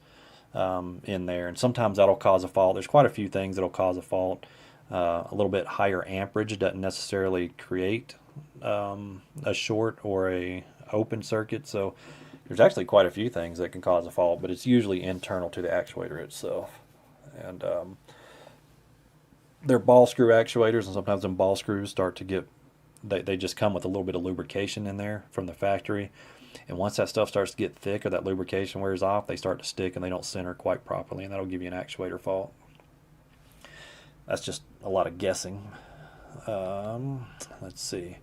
in there. And sometimes that'll cause a fault. There's quite a few things that'll cause a fault. A little bit higher amperage doesn't necessarily create a short or a open circuit. So there's actually quite a few things that can cause a fault, but it's usually internal to the actuator itself. And they're ball screw actuators, and sometimes them ball screws start to get, they just come with a little bit of lubrication in there from the factory. And once that stuff starts to get thick or that lubrication wears off, they start to stick and they don't center quite properly, and that'll give you an actuator fault. That's just a lot of guessing. Let's see.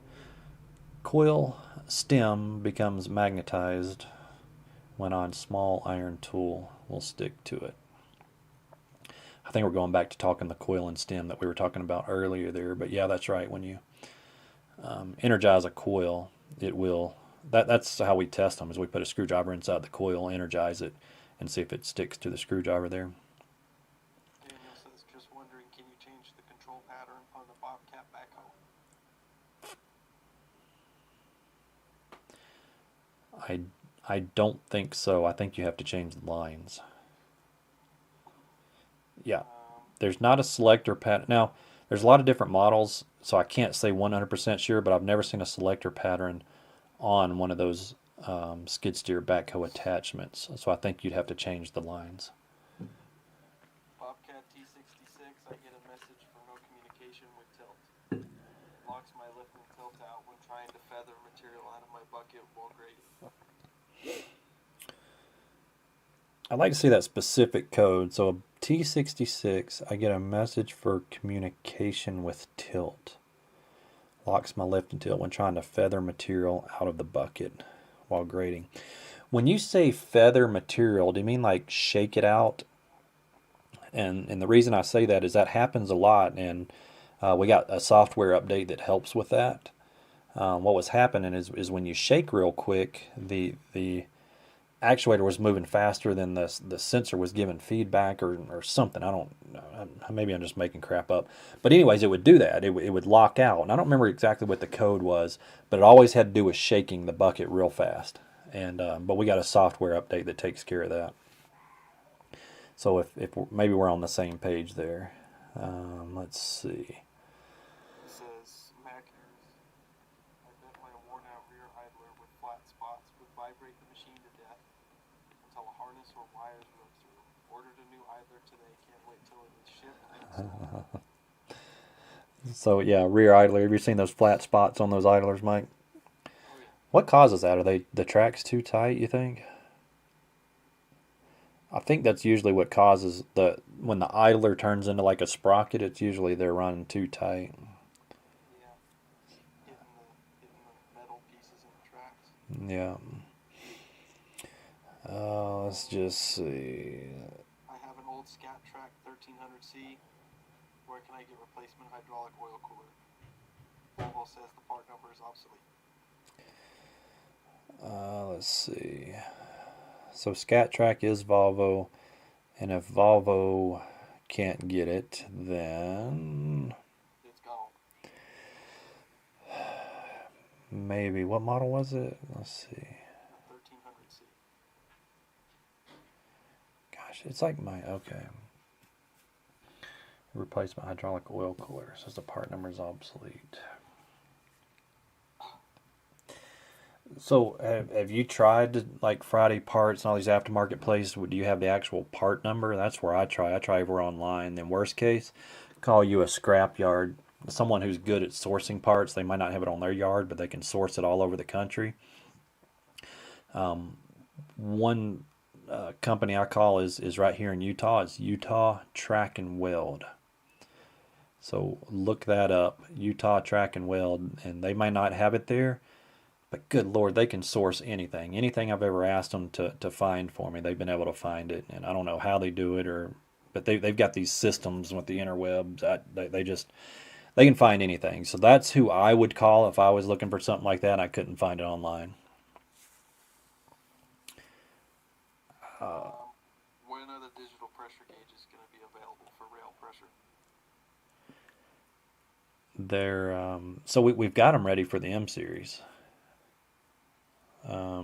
Coil stem becomes magnetized when on small iron tool will stick to it. I think we're going back to talking the coil and stem that we were talking about earlier there. But yeah, that's right. When you energize a coil, it will. That's how we test them. Is we put a screwdriver inside the coil, energize it, and see if it sticks to the screwdriver there. Daniel says, just wondering, can you change the control pattern on the Bobcat backhoe? I don't think so. I think you have to change the lines. Yeah. There's not a selector pattern. Now, there's a lot of different models, so I can't say 100% sure, but I've never seen a selector pattern on one of those skid steer backhoe attachments. So I think you'd have to change the lines. Bobcat T66, I get a message for no communication with tilt. Locks my lift and tilt out when trying to feather material out of my bucket while grading. I'd like to see that specific code. So a T66, I get a message for communication with tilt. Locks my lift and tilt when trying to feather material out of the bucket while grading. When you say feather material, do you mean like shake it out? And the reason I say that is that happens a lot, and we got a software update that helps with that. What was happening is when you shake real quick, the actuator was moving faster than the sensor was giving feedback or something. I don't know. Maybe I'm just making crap up. But anyways, it would do that. It would lock out. And I don't remember exactly what the code was, but it always had to do with shaking the bucket real fast. And but we got a software update that takes care of that. So if maybe we're on the same page there. Let's see. It says, Mackers, I bet my worn out rear idler with flat spots would vibrate the machine to death until a harness or wires rip through. Ordered a new idler today, can't wait till it is shipped and installed. So yeah, rear idler. Have you seen those flat spots on those idlers, Mike? Oh yeah. What causes that? Are the tracks too tight, you think? I think that's usually what causes when the idler turns into like a sprocket, it's usually they're running too tight. Yeah. Hitting the metal pieces in the tracks. Yeah. Let's just see. I have an old Scat Trak 1300C. Where can I get replacement hydraulic oil cooler? Volvo says the part number is obsolete. Let's see. So Scat Trak is Volvo, and if Volvo can't get it, then It's gone. maybe, what model was it? Let's see. 1300C. Gosh, it's like okay. Replacement hydraulic oil cooler says the part number is obsolete. So have you tried to, like Friday Parts and all these aftermarket places? Do you have the actual part number? That's where I try. I try over online. Then worst case, call you a scrap yard. Someone who's good at sourcing parts. They might not have it on their yard, but they can source it all over the country. One company I call is right here in Utah. It's Utah Track and Weld. So look that up, Utah Track and Weld, and they might not have it there, but good Lord, they can source anything. Anything I've ever asked them to find for me, they've been able to find it, and I don't know how they do it, but they've got these systems with the interwebs. They can find anything. So that's who I would call if I was looking for something like that and I couldn't find it online. When are the digital pressure gauges going to be available for rail pressure? So we've got them ready for the M series. I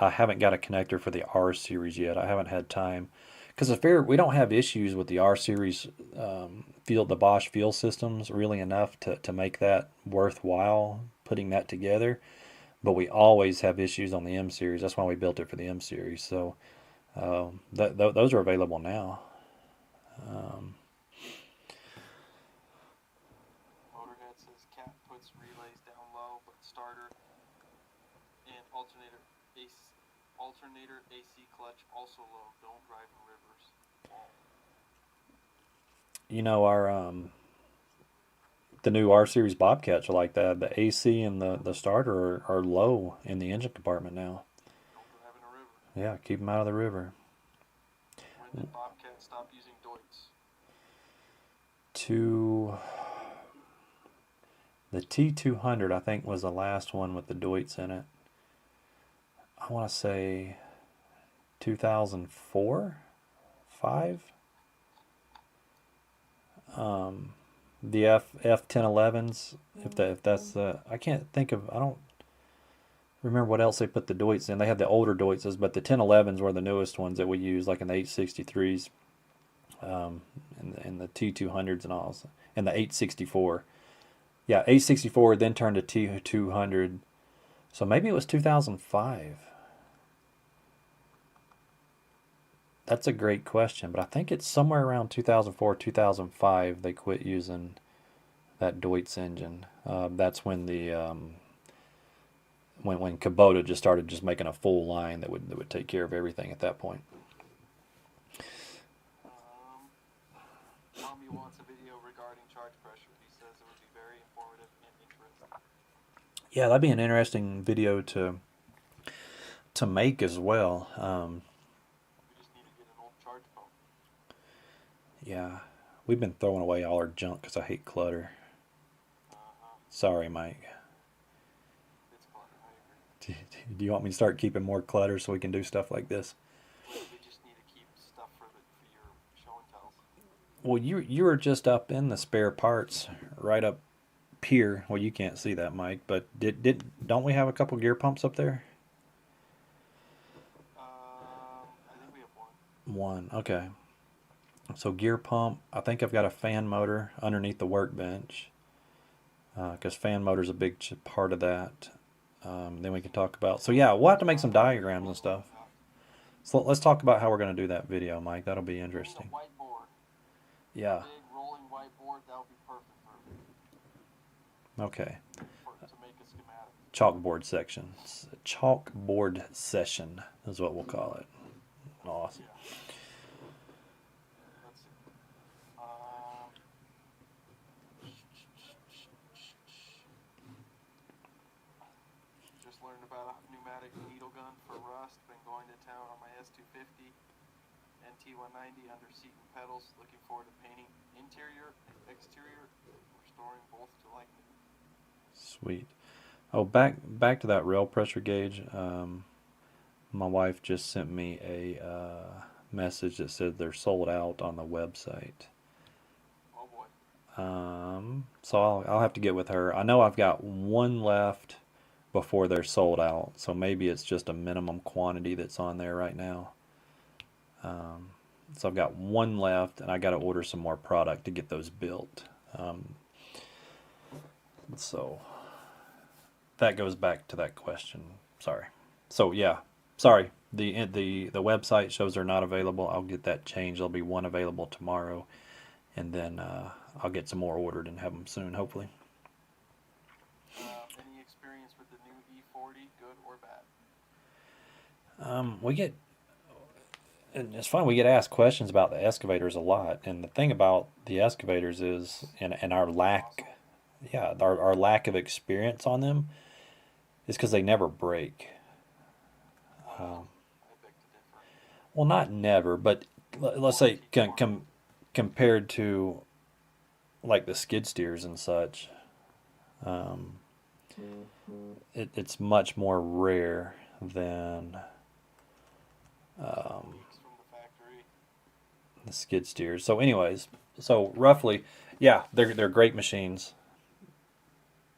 haven't got a connector for the R series yet. I haven't had time because we don't have issues with the R series the Bosch field systems really enough to make that worthwhile putting that together. But we always have issues on the M series. That's why we built it for the M series. So those are available now. alternator AC clutch also low. Don't drive in rivers. You know, our the new R series Bobcats are like that. The AC and the starter are low in the engine compartment now. Don't drive in a river. Yeah, keep them out of the river. When did Bobcat stop using Deutz? The T200, I think, was the last one with the Deutz in it. I want to say 2004, 5. The F1011s, if that's I can't think of, I don't remember what else they put the Deutz in. They had the older Deutzes, but the 1011s were the newest ones that we use, like in the 863s, and the T200s and all, and the 864. Yeah, 864 then turned to T200. So maybe it was 2005. That's a great question, but I think it's somewhere around 2004, 2005 they quit using that Deutz engine. That's when the when Kubota just started just making a full line that would take care of everything at that point. Tommy wants a video regarding charge pressure. He says it would be very informative and interesting. Yeah, that'd be an interesting video to make as well. We just need to get an old charge pump. Yeah, we've been throwing away all our junk because I hate clutter. Sorry, Mike. It's clutter, I agree. Do you want me to start keeping more clutter so we can do stuff like this? We just need to keep stuff for your show and tells. Well, you were just up in the spare parts, right up here. Well, you can't see that, Mike, but don't we have a couple gear pumps up there? I think we have One, okay. So gear pump, I think I've got a fan motor underneath the workbench, because fan motor's a big part of that. Then we can talk about, so yeah, we'll have to make some diagrams and stuff. So let's talk about how we're going to do that video, Mike. That'll be interesting. Whiteboard. Yeah. Big rolling whiteboard, that would be perfect for Okay. to make a schematic. Chalkboard section. Chalkboard session is what we'll call it. Awesome. Yeah. Let's see. Just learned about a pneumatic needle gun for rust. Been going to town on my S250 NT190 under seat and pedals. Looking forward to painting interior and exterior, restoring both to like new. Sweet. Oh, back to that rail pressure gauge. My wife just sent me a message that said they're sold out on the website. Oh boy. So I'll have to get with her. I know I've got one left before they're sold out, so maybe it's just a minimum quantity that's on there right now. So I've got one left, and I got to order some more product to get those built. So that goes back to that question. Sorry. So yeah, sorry. The website shows they're not available. I'll get that changed. There'll be one available tomorrow, and then I'll get some more ordered and have them soon, hopefully. Any experience with the new E40, good or bad? We get, and it's fun, we get asked questions about the excavators a lot. And the thing about the excavators is, and our lack, our lack of experience on them is because they never break. I beg to differ. Well, not never, but let's say compared to like the skid steers and such, it's much more rare than Leaks from the factory. the skid steers. So anyways, so roughly, yeah, they're great machines.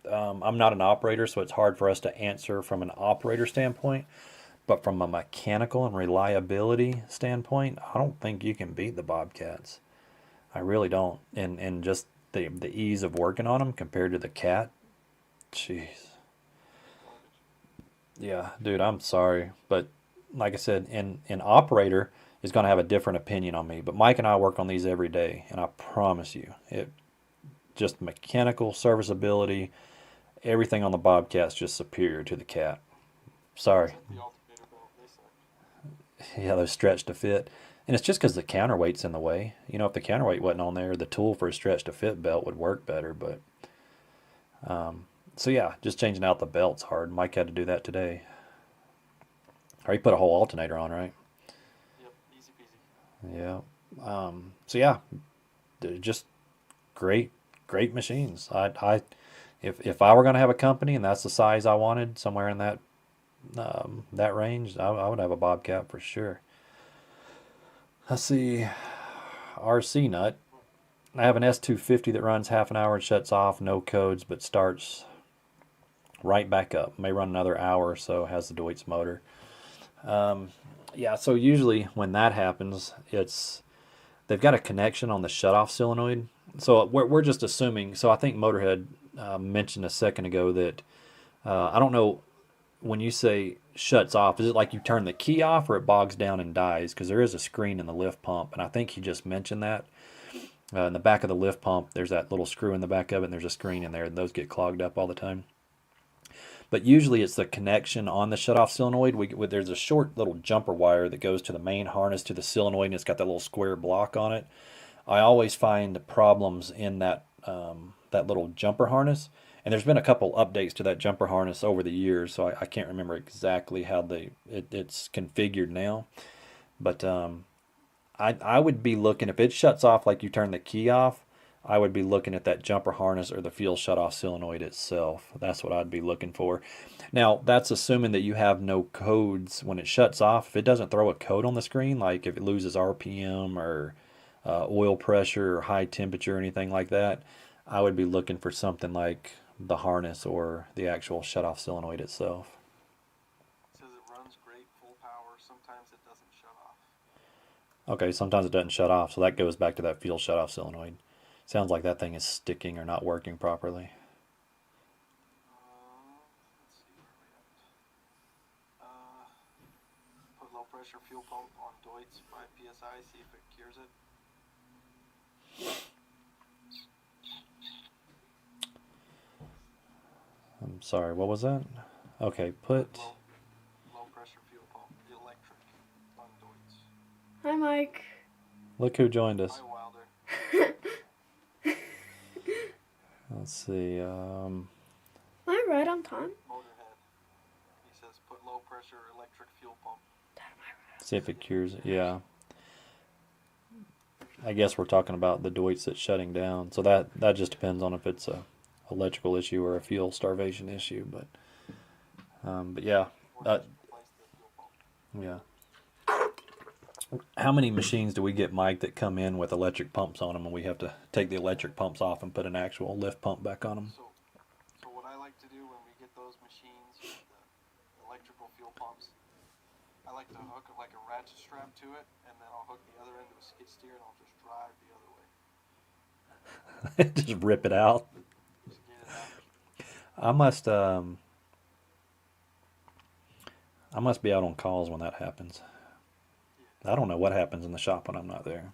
I'm not an operator, so it's hard for us to answer from an operator standpoint. But from a mechanical and reliability standpoint, I don't think you can beat the Bobcats. I really don't. And just the ease of working on them compared to the Cat. Jeez. Yeah, dude, I'm sorry. But like I said, an operator is going to have a different opinion on me. But Mike and I work on these every day. And I promise you, just mechanical serviceability, everything on the Bobcat's just superior to the Cat. Sorry. Except the alternator belt, they suck. Yeah, those stretch to fit. And it's just because the counterweight's in the way. You know, if the counterweight wasn't on there, the tool for a stretch to fit belt would work better. But so yeah, just changing out the belt's hard. Mike had to do that today. Or he put a whole alternator on, right? Yep, easy peasy. Yeah. So yeah, they're just great, great machines. If I were going to have a company and that's the size I wanted, somewhere in that range, I would have a Bobcat for sure. Let's see, RC nut. I have an S250 that runs half an hour and shuts off, no codes, but starts right back up. May run another hour or so, has the Deutz motor. Yeah, so usually when that happens, they've got a connection on the shutoff solenoid. So we're just assuming. So I think Motorhead mentioned a second ago that I don't know, when you say shuts off, is it like you turn the key off or it bogs down and dies? Because there is a screen in the lift pump, and I think he just mentioned that. In the back of the lift pump, there's that little screw in the back of it, and there's a screen in there, and those get clogged up all the time. But usually it's the connection on the shutoff solenoid. There's a short little jumper wire that goes to the main harness to the solenoid, and it's got that little square block on it. I always find problems in that little jumper harness, and there's been a couple updates to that jumper harness over the years, so I can't remember exactly how it's configured now. But I would be looking, if it shuts off like you turn the key off, I would be looking at that jumper harness or the fuel shutoff solenoid itself. That's what I'd be looking for. Now, that's assuming that you have no codes when it shuts off. If it doesn't throw a code on the screen, like if it loses RPM or oil pressure or high temperature or anything like that, I would be looking for something like the harness or the actual shutoff solenoid itself. It says it runs great full power. Sometimes it doesn't shut off. Okay, sometimes it doesn't shut off, so that goes back to that fuel shutoff solenoid. Sounds like that thing is sticking or not working properly. Let's see where we at. Put low pressure fuel pump on Deutz 5 psi. See if it cures it. I'm sorry, what was that? Okay, put. Low pressure fuel pump electric on Deutz. Hi, Mike. Look who joined us. Hi, Wilder. Let's see. Am I right on time? Motorhead. He says put low pressure electric fuel pump. See if it cures it. Yeah. I guess we're talking about the Deutz that's shutting down. So that just depends on if it's a electrical issue or a fuel starvation issue. But yeah. Replace the fuel pump. Yeah. How many machines do we get, Mike, that come in with electric pumps on them, and we have to take the electric pumps off and put an actual lift pump back on them? So what I like to do when we get those machines with the electrical fuel pumps, I like to hook like a ratchet strap to it, and then I'll hook the other end to a skid steer, and I'll just drive the other way. Just rip it out. Just get it out. I must be out on calls when that happens. I don't know what happens in the shop when I'm not there.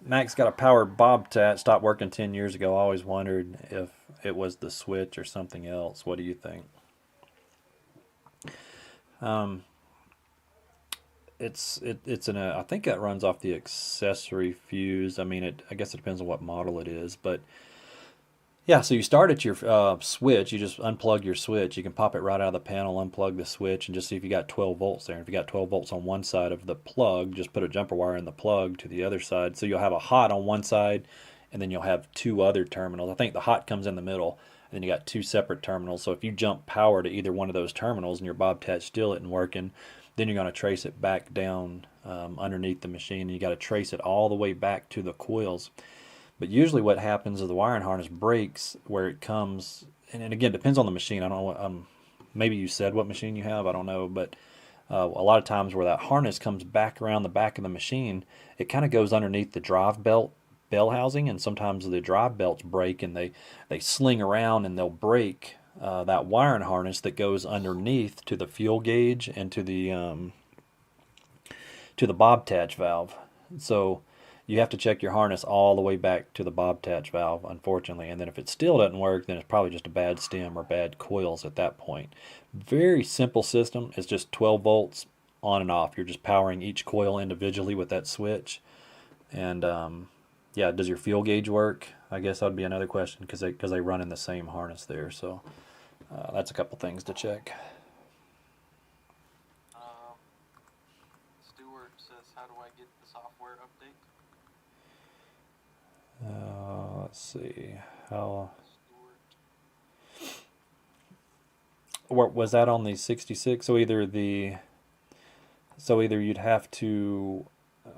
Max got a powered Bob-Tach, stopped working 10 years ago. I always wondered if it was the switch or something else. What do you think? I think that runs off the accessory fuse. I mean, I guess it depends on what model it is, but yeah, so you start at your switch. You just unplug your switch. You can pop it right out of the panel, unplug the switch, and just see if you got 12 volts there. If you got 12 volts on one side of the plug, just put a jumper wire in the plug to the other side. So you'll have a hot on one side, and then you'll have two other terminals. I think the hot comes in the middle, and then you got two separate terminals. So if you jump power to either one of those terminals and your Bobcat still isn't working, then you're going to trace it back down underneath the machine. And you got to trace it all the way back to the coils. But usually what happens is the wiring harness breaks where it comes, and again, depends on the machine. I don't know what, maybe you said what machine you have, I don't know, but a lot of times where that harness comes back around the back of the machine, it kind of goes underneath the drive bell housing, and sometimes the drive belts break and they sling around and they'll break that wiring harness that goes underneath to the fuel gauge and to the Bob-Tach valve. So you have to check your harness all the way back to the Bob-Tach valve, unfortunately. And then if it still doesn't work, then it's probably just a bad stem or bad coils at that point. Very simple system. It's just 12 volts on and off. You're just powering each coil individually with that switch. And yeah, does your fuel gauge work? I guess that would be another question because they run in the same harness there. So that's a couple things to check. Stewart says, how do I get the software update? Let's see. How Stewart. was that on the 66? So either you'd have to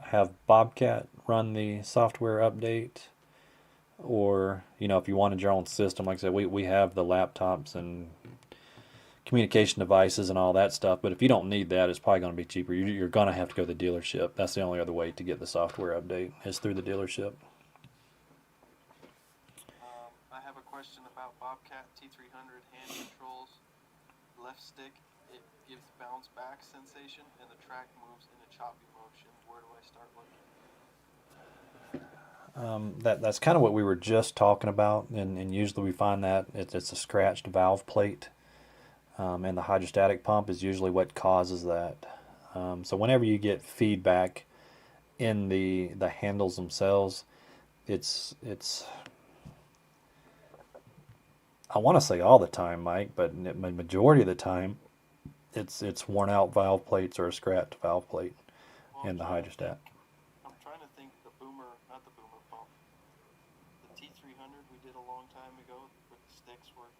have Bobcat run the software update, or if you wanted your own system, like I said, we have the laptops and communication devices and all that stuff. But if you don't need that, it's probably going to be cheaper. You're going to have to go to the dealership. That's the only other way to get the software update is through the dealership. I have a question about Bobcat T300 hand controls. Left stick, it gives bounce back sensation, and the track moves in a choppy motion. Where do I start looking? That's kind of what we were just talking about, and usually we find that it's a scratched valve plate, and the hydrostatic pump is usually what causes that. So whenever you get feedback in the handles themselves, it's I want to say all the time, Mike, but majority of the time, it's worn out valve plates or a scratched valve plate in the hydrostat. I'm trying to think not the boomer pump. The T300 we did a long time ago, but the sticks were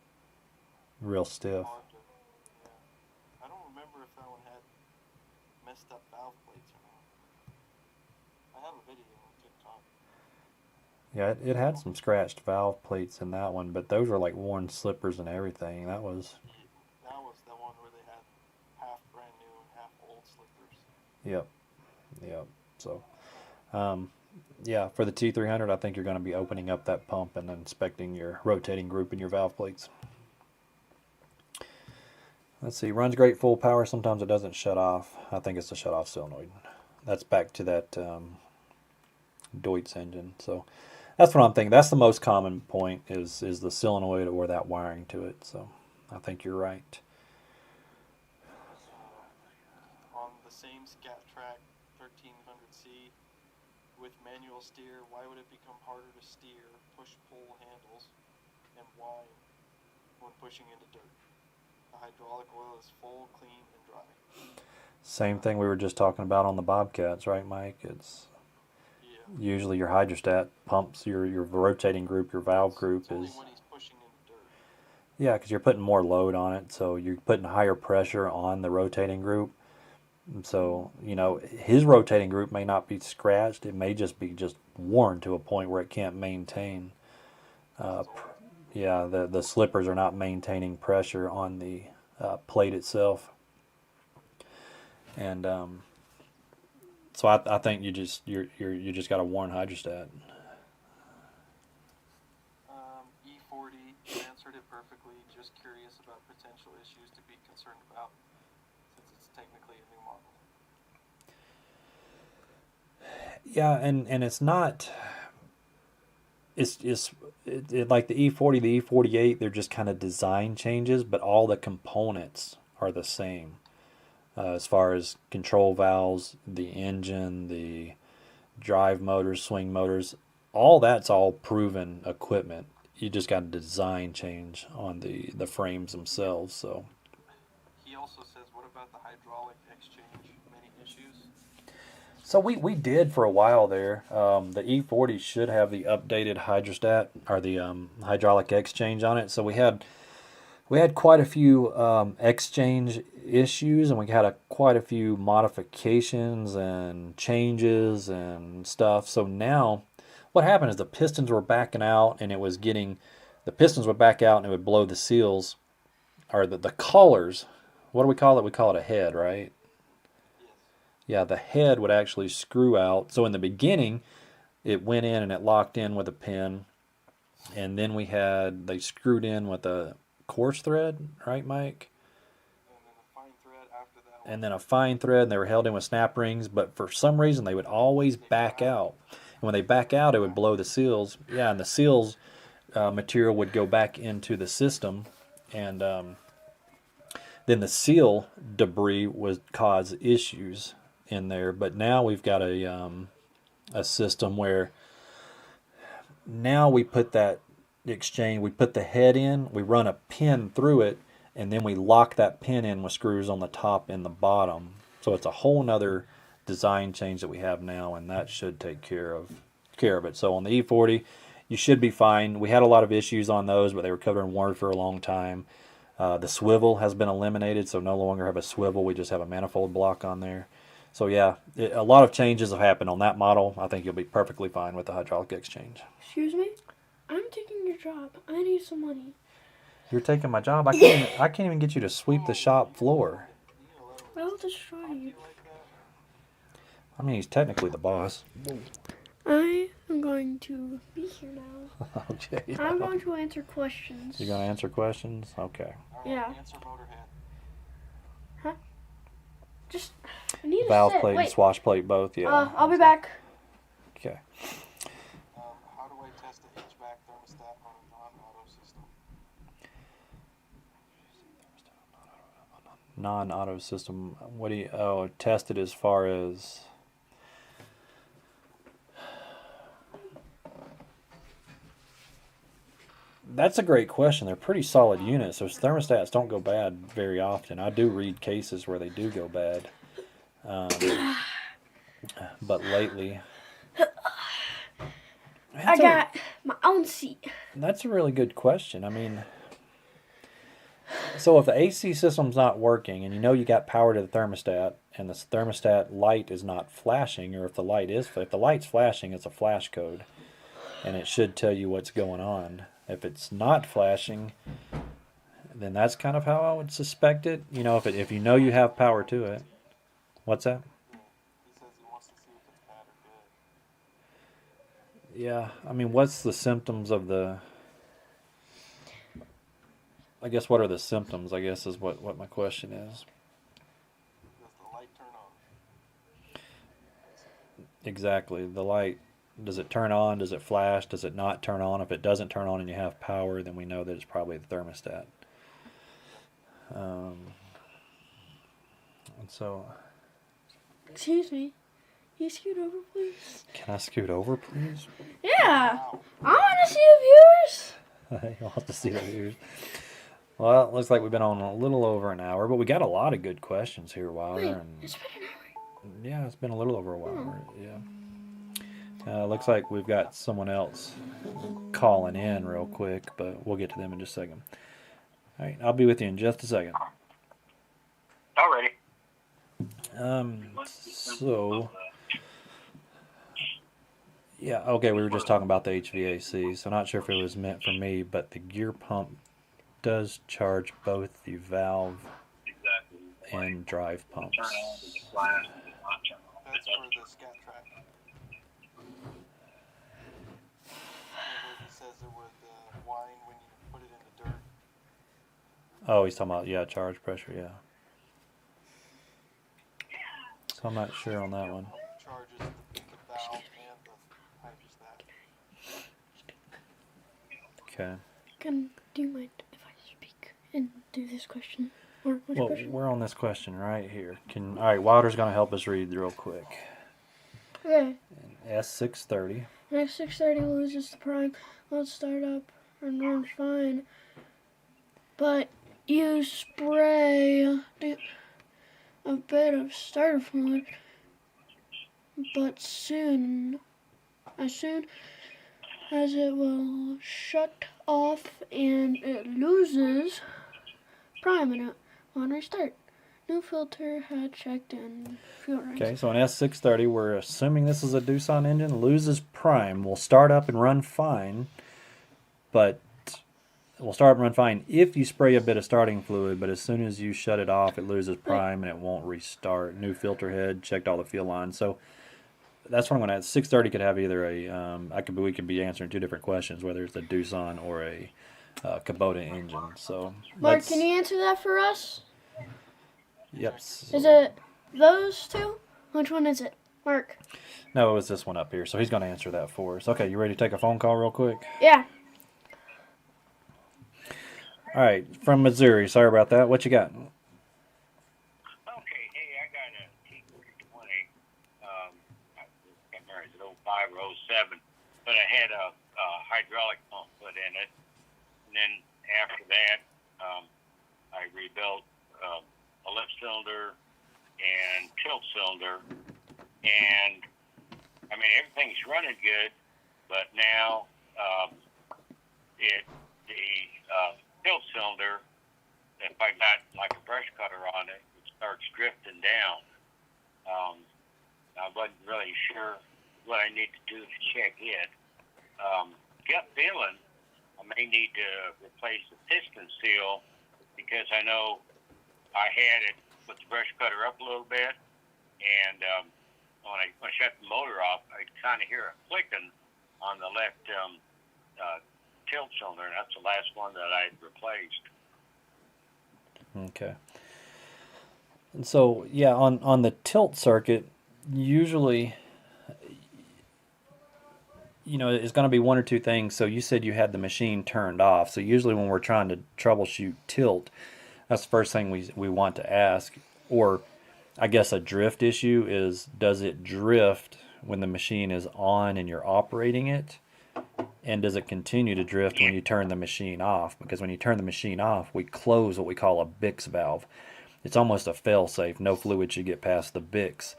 Real stiff. hard to, yeah. I don't remember if that one had messed up valve plates or not. I have a video on TikTok. Yeah, it had some scratched valve plates in that one, but those were like worn slippers and everything. That was That was the one where they had half brand new and half old slippers. Yep. So, yeah, for the T300, I think you're going to be opening up that pump and inspecting your rotating group and your valve plates. Let's see, runs great full power. Sometimes it doesn't shut off. I think it's a shut off solenoid. That's back to that Deutz engine. So that's what I'm thinking. That's the most common point is the solenoid or that wiring to it. So I think you're right. On the same Scat Trak 1300C with manual steer, why would it become harder to steer, push-pull handles, and why when pushing into dirt? The hydraulic oil is full, clean, and dry. Same thing we were just talking about on the Bobcats, right, Mike? It's usually your hydrostat pumps, your rotating group, your valve group It's only is... when he's pushing into dirt. Yeah, because you're putting more load on it, so you're putting higher pressure on the rotating group. And so, his rotating group may not be scratched. It may just be worn to a point where it can't maintain. Yeah, the slippers are not maintaining pressure on the plate itself. And so I think you just got a worn hydrostat. E40, you answered it perfectly. Just curious about potential issues to be concerned about since it's technically a new model. Yeah, and it's not. It's like the E40, the E48. They're just kind of design changes, but all the components are the same. As far as control valves, the engine, the drive motors, swing motors, all that's all proven equipment. You just got a design change on the frames themselves. So He also says, what about the hydraulic exchange? Many issues? So we did for a while there. The E40 should have the updated hydrostat or the hydraulic exchange on it. So we had quite a few exchange issues, and we had quite a few modifications and changes and stuff. So now what happened is the pistons were backing out, and the pistons would back out and it would blow the seals or the collars. What do we call it? We call it a head, right? Yeah, the head would actually screw out. So in the beginning, it went in and it locked in with a pin. And then they screwed in with a coarse thread, right, Mike? And then a fine thread after that. And then a fine thread, and they were held in with snap rings. But for some reason, they would always back out. And when they back out, it would blow the seals. Yeah, and the seals material would go back into the system, and then the seal debris would cause issues in there. But now we've got a system where now we put that exchange, we put the head in, we run a pin through it, and then we lock that pin in with screws on the top and the bottom. So it's a whole nother design change that we have now, and that should take care of it. So on the E40, you should be fine. We had a lot of issues on those, but they were covered in water for a long time. The swivel has been eliminated, so no longer have a swivel. We just have a manifold block on there. So yeah, a lot of changes have happened on that model. I think you'll be perfectly fine with the hydraulic exchange. Excuse me? I'm taking your job. I need some money. You're taking my job. I can't even get you to sweep the shop floor. I'll destroy you. I mean, he's technically the boss. I am going to be here now. Okay. I'm going to answer questions. You're going to answer questions? Okay. Yeah. Answer Motorhead. Huh? Just, I need Valve to sit. plate and Wait. swash plate both, yeah. I'll be back. Okay. How do I test the HVAC thermostat on a non-auto system? Non-auto system. What do you, test it as far as... That's a great question. They're pretty solid units. Those thermostats don't go bad very often. I do read cases where they do go bad. But lately... I got my own seat. That's a really good question. I mean... So if the AC system's not working and you know you got power to the thermostat and the thermostat light is not flashing, or if the light's flashing, it's a flash code and it should tell you what's going on. If it's not flashing, then that's kind of how I would suspect it. You know, if you know you have power to it. What's that? He says he wants to see if it's bad or good. Yeah, I mean, what's the symptoms of the... I guess what are the symptoms, I guess, is what my question is. Does the light turn on? Exactly. The light, does it turn on? Does it flash? Does it not turn on? If it doesn't turn on and you have power, then we know that it's probably the thermostat. And so... Excuse me. Can you scoot over, please? Can I scoot over, please? Yeah. I want to see the viewers. You'll have to see the viewers. Well, it looks like we've been on a little over an hour, but we got a lot of good questions here, Wilder. Wait, And it's been an hour. yeah, it's been a little over a while. Yeah. Looks like we've got someone else calling in real quick, but we'll get to them in just a second. All right, I'll be with you in just a second. Alrighty. So, yeah, okay, we were just talking about the HVAC, so not sure if it was meant for me, but the gear pump does charge both the valve and drive pumps. That's for the Scat Trak. He says it would whine when you put it in the dirt. Oh, he's talking about, yeah, charge pressure, yeah. So I'm not sure on that one. Charges the valve and the hydrostat. Okay. Do you mind if I speak and do this question? Or which Well, question? we're on this question right here. All right, Wilder's going to help us read real quick. Okay. S630. Next 630 loses the prime. Let's start up and run fine. But you spray a bit of starter fluid. But as soon as it will shut off and it loses prime in it on restart. New filter had checked in fuel range. Okay, so on S630, we're assuming this is a Doosan engine, loses prime, will start up and run fine, but will start up and run fine if you spray a bit of starting fluid, but as soon as you shut it off, it loses prime and it won't restart. New filter head, checked all the fuel lines. So that's what I'm going to add. 630 could have either we could be answering two different questions, whether it's a Doosan or a Kubota engine. So Mark, can you answer that for us? Yep. Is it those two? Which one is it? Mark. No, it was this one up here. So he's going to answer that for us. Okay, you ready to take a phone call real quick? Yeah. All right, from Missouri. Sorry about that. What you got? Okay, hey, I got a T320. I can't remember, is it 05 or 07? But I had a hydraulic pump put in it. And then after that, I rebuilt a lift cylinder and tilt cylinder. And, I mean, everything's running good, but now the tilt cylinder, if I got like a brush cutter on it, it starts drifting down. I wasn't really sure what I need to do to check it. Gut feeling, I may need to replace the piston seal because I know I had it put the brush cutter up a little bit, and when I shut the motor off, I kind of hear it clicking on the left tilt cylinder, and that's the last one that I replaced. Okay. And so, yeah, on the tilt circuit, usually, it's going to be one or two things. So you said you had the machine turned off. So usually when we're trying to troubleshoot tilt, that's the first thing we want to ask. Or I guess a drift issue is, does it drift when the machine is on and you're operating it? And does it continue to drift when you turn the machine off? Because when you turn the machine off, we close what we call a BIX valve. It's almost a fail-safe. No fluid should get past the BIX.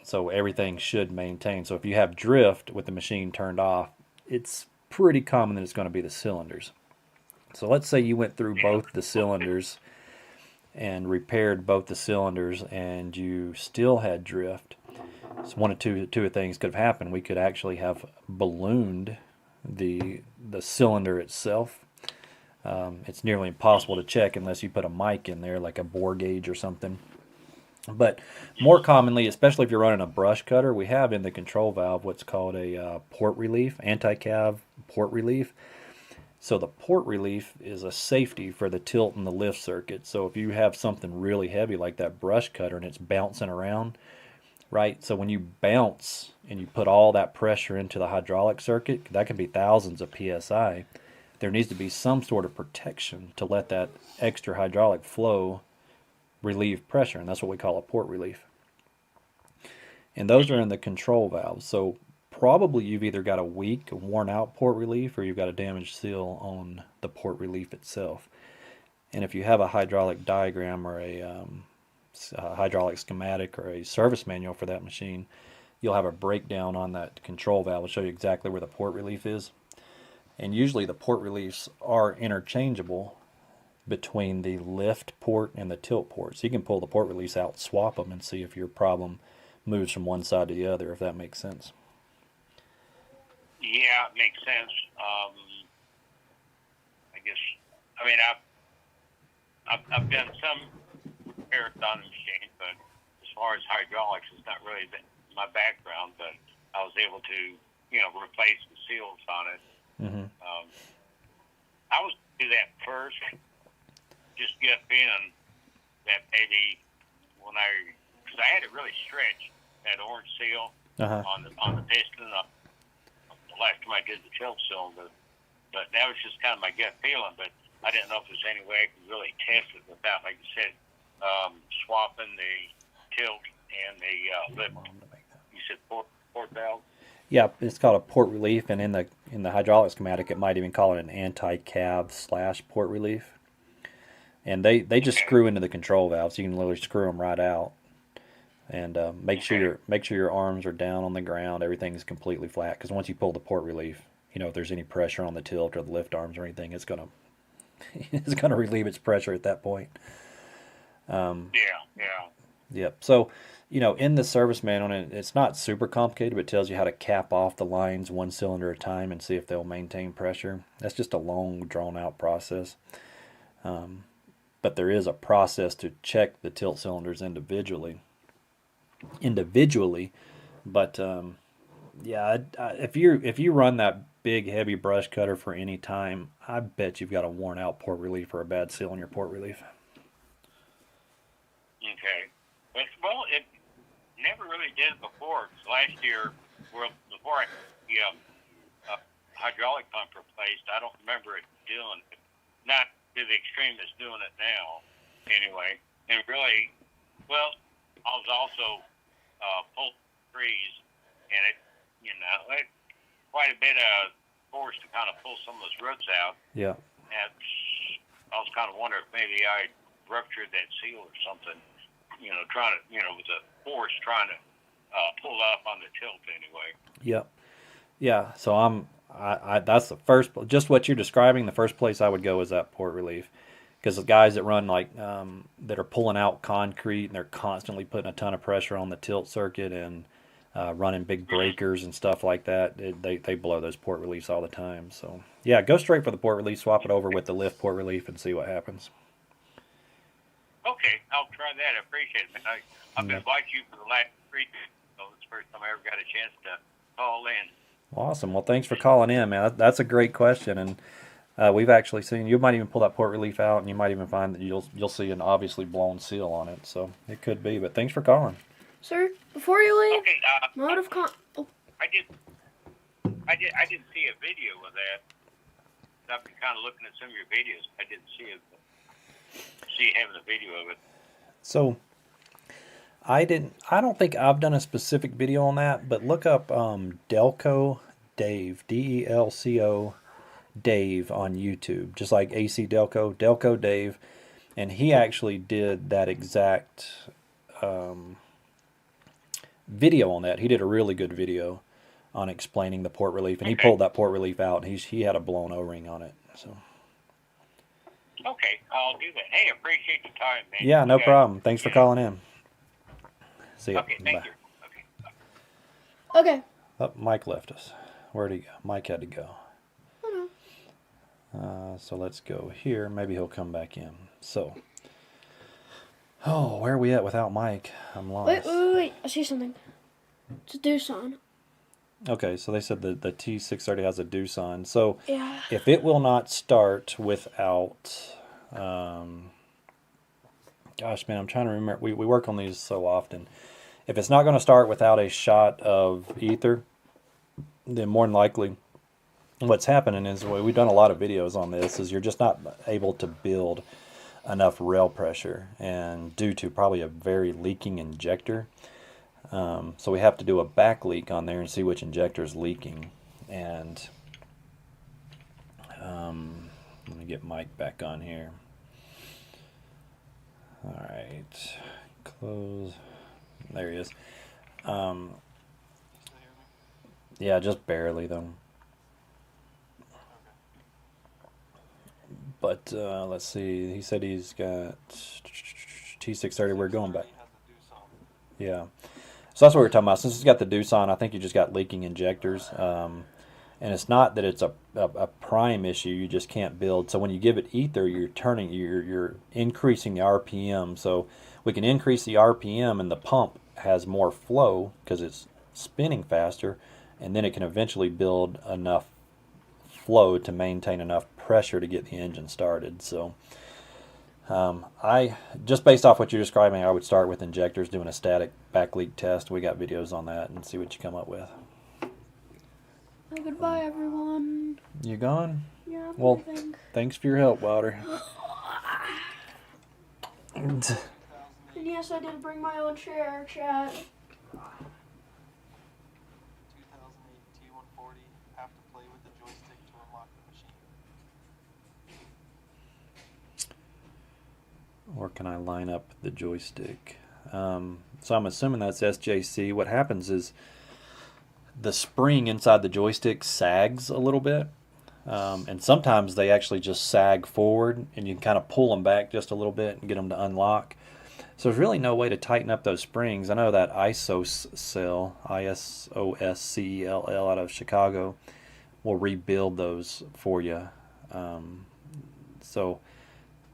So everything should maintain. So if you have drift with the machine turned off, it's pretty common that it's going to be the cylinders. So let's say you went through both the cylinders and repaired both the cylinders and you still had drift. So one of two things could have happened. We could actually have ballooned the cylinder itself. It's nearly impossible to check unless you put a mic in there, like a bore gauge or something. But more commonly, especially if you're running a brush cutter, we have in the control valve what's called a port relief, anti-cav port relief. So the port relief is a safety for the tilt and the lift circuit. So if you have something really heavy like that brush cutter and it's bouncing around, right? So when you bounce and you put all that pressure into the hydraulic circuit, that can be thousands of PSI. There needs to be some sort of protection to let that extra hydraulic flow relieve pressure, and that's what we call a port relief. And those are in the control valves. So probably you've either got a weak, worn out port relief or you've got a damaged seal on the port relief itself. And if you have a hydraulic diagram or a hydraulic schematic or a service manual for that machine, you'll have a breakdown on that control valve. It'll show you exactly where the port relief is. And usually the port reliefs are interchangeable between the lift port and the tilt port. So you can pull the port reliefs out, swap them, and see if your problem moves from one side to the other, if that makes sense. Yeah, it makes sense. I guess, I mean, I've done some repairs on the machine, but as far as hydraulics, it's not really my background, but I was able to, replace the seals on it. Mm-hmm. I was do that first, just get feeling that maybe because I had it really stretched, that orange seal on the piston the last time I did the tilt cylinder, but that was just kind of my gut feeling. But I didn't know if there's any way I could really test it without, like you said, swapping the tilt and the lift. You said port valve. Yeah, it's called a port relief, and in the hydraulic schematic, it might even call it an anti-cav / port relief. And they just screw into the control valve, so you can literally screw them right out. And make sure your arms are down on the ground, everything's completely flat. Because once you pull the port relief, if there's any pressure on the tilt or the lift arms or anything, it's gonna relieve its pressure at that point. Yep. So, in the service manual, and it's not super complicated, but it tells you how to cap off the lines one cylinder at a time and see if they'll maintain pressure. That's just a long, drawn-out process. But there is a process to check the tilt cylinders individually. But if you run that big, heavy brush cutter for any time, I bet you've got a worn-out port relief or a bad seal in your port relief. Okay. Well, never really did it before. 'Cause last year, before I hydraulic pump replaced, I don't remember it doing it. Not to the extreme it's doing it now, anyway. And really, well, I was also pulling trees, and it quite a bit of force to kind of pull some of those roots out. Yeah. And I was kind of wondering if maybe I ruptured that seal or something. Trying to, with the force trying to pull up on the tilt anyway. Yep. Yeah. So I that's the first, just what you're describing. The first place I would go is that port relief, because the guys that run that are pulling out concrete and they're constantly putting a ton of pressure on the tilt circuit and running big breakers and stuff like that, they blow those port reliefs all the time. So yeah, go straight for the port relief, swap it over with the lift port relief, and see what happens. Okay, I'll try that. I appreciate it, man. I've been watching you for the last 3 days, so it's the first time I ever got a chance to call in. Awesome. Well, thanks for calling in, man. That's a great question, and we've actually seen, you might even pull that port relief out, and you might even find that you'll see an obviously blown seal on it. So it could be, but thanks for calling. Sir, before you leave, Okay, mode of con. Oh, I didn't see a video of that. I've been kind of looking at some of your videos. I didn't see having a video of it. So I don't think I've done a specific video on that, but look up Delco Dave, Delco Dave on YouTube, just like AC Delco Dave, and he actually did that exact video on that. He did a really good video on explaining the port relief, and he pulled that port relief out, and he had a blown O-ring on it. So okay, I'll do that. Hey, appreciate your time, man. yeah, no problem. Thanks for calling in. See ya. Okay, thank Bye. you. Okay, bye. okay. Oh, Mike left us. Where'd he go? Mike had to go. Oh, no. So let's go here. Maybe he'll come back in. So, where are we at without Mike? I'm lost. Wait. I see something. It's a Doosan. Okay, so they said the T630 has a Doosan. So Yeah. if it will not start without, gosh, man, I'm trying to remember. We work on these so often. If it's not going to start without a shot of ether, then more than likely what's happening is, we've done a lot of videos on this, is you're just not able to build enough rail pressure, and due to probably a very leaking injector. So we have to do a back leak on there and see which injector is leaking. And let me get Mike back on here. All right, close. There he is. Yeah, just barely though. But let's see. He said he's got T630. We're going back. Yeah. So that's what we're talking about. Since it's got the Doosan, I think you just got leaking injectors. And it's not that it's a prime issue. You just can't build. So when you give it ether, you're increasing the RPM. So we can increase the RPM, and the pump has more flow because it's spinning faster, and then it can eventually build enough flow to maintain enough pressure to get the engine started. So I just based off what you're describing, I would start with injectors, doing a static back leak test. We got videos on that, and see what you come up with. Oh, goodbye, everyone. You gone? Yeah, Well, I think. thanks for your help, Wilder. And yes, I did bring my own chair, chat. 2008 T140. Have to play with the joystick to unlock the machine. Or can I line up the joystick? So I'm assuming that's SJC. What happens is the spring inside the joystick sags a little bit. And sometimes they actually just sag forward, and you can kind of pull them back just a little bit and get them to unlock. So there's really no way to tighten up those springs. I know that ISOCell, ISOSCELL out of Chicago, will rebuild those for you. So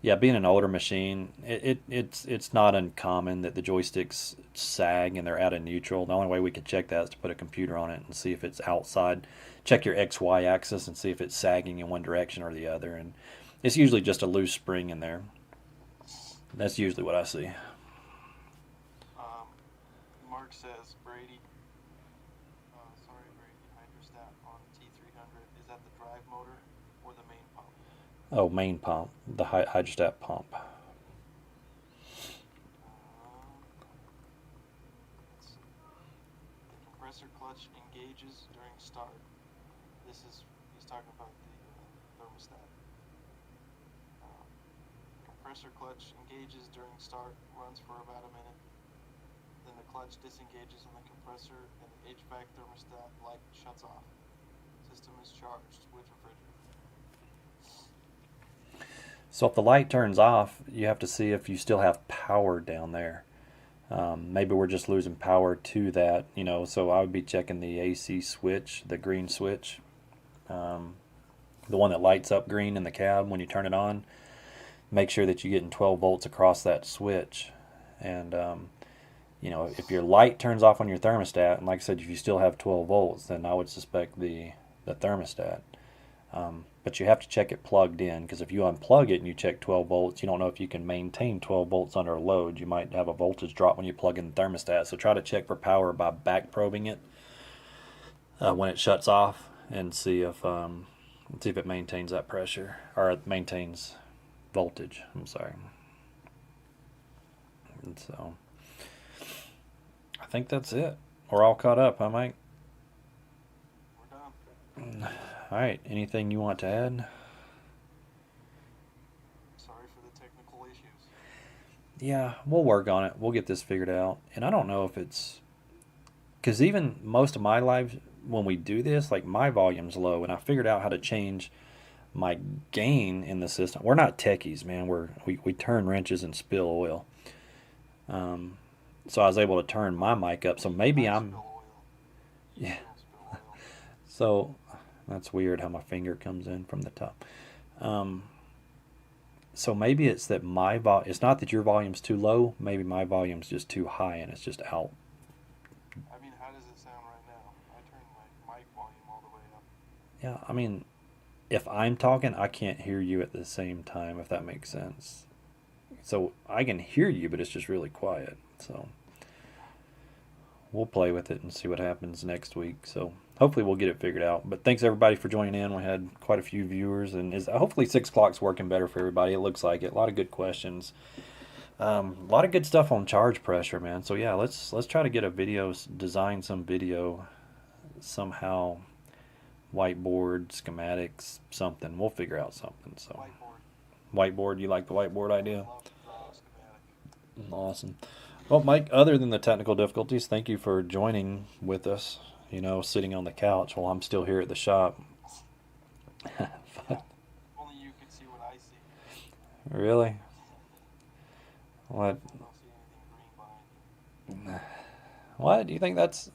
yeah, being an older machine, it's not uncommon that the joysticks sag and they're out of neutral. The only way we could check that is to put a computer on it and see if it's outside. Check your XY axis and see if it's sagging in one direction or the other. And it's usually just a loose spring in there. That's usually what I see. Mark says, Brady, hydrostat on T300, is that the drive motor or the main pump? Oh, main pump, the hydrostat pump. Let's see. The compressor clutch engages during start. He's talking about the thermostat. Compressor clutch engages during start, runs for about a minute. Then the clutch disengages on the compressor and the HVAC thermostat light shuts off. System is charged with refrigerator. So if the light turns off, you have to see if you still have power down there. Maybe we're just losing power to that, you know, so I would be checking the AC switch, the green switch, the one that lights up green in the cab when you turn it on. Make sure that you're getting 12 volts across that switch. And, you know, if your light turns off on your thermostat, and like I said, if you still have 12 volts, then I would suspect the thermostat. But you have to check it plugged in, because if you unplug it and you check 12 volts, you don't know if you can maintain 12 volts under a load. You might have a voltage drop when you plug in the thermostat. So try to check for power by back probing it when it shuts off, and see if it maintains that pressure, or it maintains voltage. I'm sorry. And so I think that's it. We're all caught up, huh, Mike? We're done. All right. Anything you want to add? Sorry for the technical issues. Yeah, we'll work on it. We'll get this figured out. And I don't know if it's because even most of my lives when we do this, like my volume's low, and I figured out how to change my gain in the system. We're not techies, man. We turn wrenches and spill oil. So I was able to turn my mic up. So maybe I'm. Yeah. So that's weird how my finger comes in from the top. So maybe it's that it's not that your volume's too low. Maybe my volume's just too high and it's just out. I mean, how does it sound right now? I turned my mic volume all the way up. Yeah, I mean, if I'm talking, I can't hear you at the same time, if that makes sense. So I can hear you, but it's just really quiet. So we'll play with it and see what happens next week. So hopefully we'll get it figured out. But thanks everybody for joining in. We had quite a few viewers, and hopefully 6 o'clock's working better for everybody. It looks like it. A lot of good questions. A lot of good stuff on charge pressure, man. So yeah, let's try to get a video, design some video somehow. Whiteboard, schematics, something. We'll figure out something. So whiteboard. You like the whiteboard idea? Awesome. Well, Mike, other than the technical difficulties, thank you for joining with us, you know, sitting on the couch while I'm still here at the shop. Yeah, only you can see what I see. Really? What? I don't see anything green behind you. What? Do you think that's...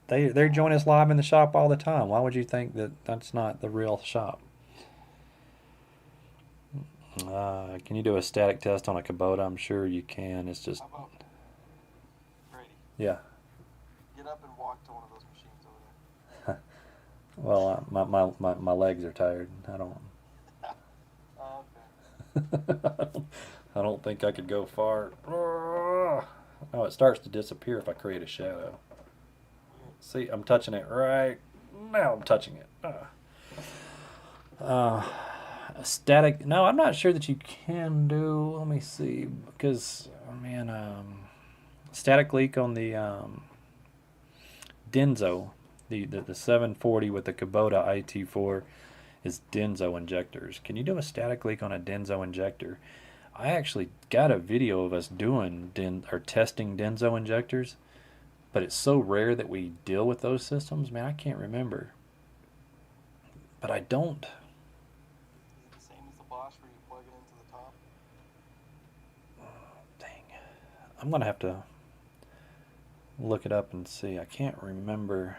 They join us live in the shop all the time. Why would you think that that's not the real shop? Can you do a static test on a Kubota? I'm sure you can. It's just... How about Brady? Yeah. Get up and walk to one of those machines over there. Well, my legs are tired. I don't... Oh, okay. I don't think I could go far. Oh, it starts to disappear if I create a shadow. See, I'm touching it right now. I'm touching it. Static. No, I'm not sure that you can do. Let me see, because man, static leak on the Denso, the 740 with the Kubota IT4 is Denso injectors. Can you do a static leak on a Denso injector? I actually got a video of us doing testing Denso injectors. But it's so rare that we deal with those systems, man, I can't remember. But I don't. Is it the same as the Bosch where you plug it into the top? Oh, dang. I'm going to have to look it up and see. I can't remember.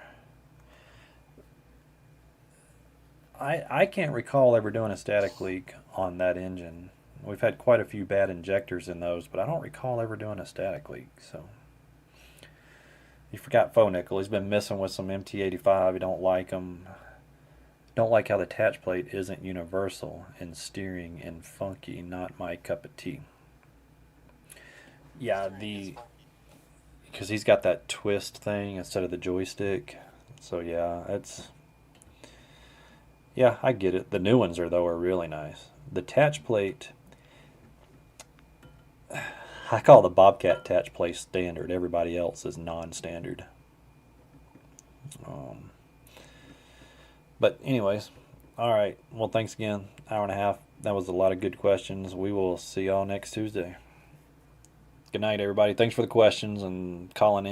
I can't recall ever doing a static leak on that engine. We've had quite a few bad injectors in those, but I don't recall ever doing a static leak, so... You forgot Faux Nickel. He's been messing with some MT85. You don't like them. Don't like how the attach plate isn't universal in steering and funky. Not my cup of tea. Yeah, because he's got that twist thing instead of the joystick. So yeah, yeah, I get it. The new ones are really nice. The attach plate, I call the Bobcat attach plate standard. Everybody else is non-standard. But anyways, all right. Well, thanks again. Hour and a half. That was a lot of good questions. We will see y'all next Tuesday. Good night, everybody. Thanks for the questions and calling in.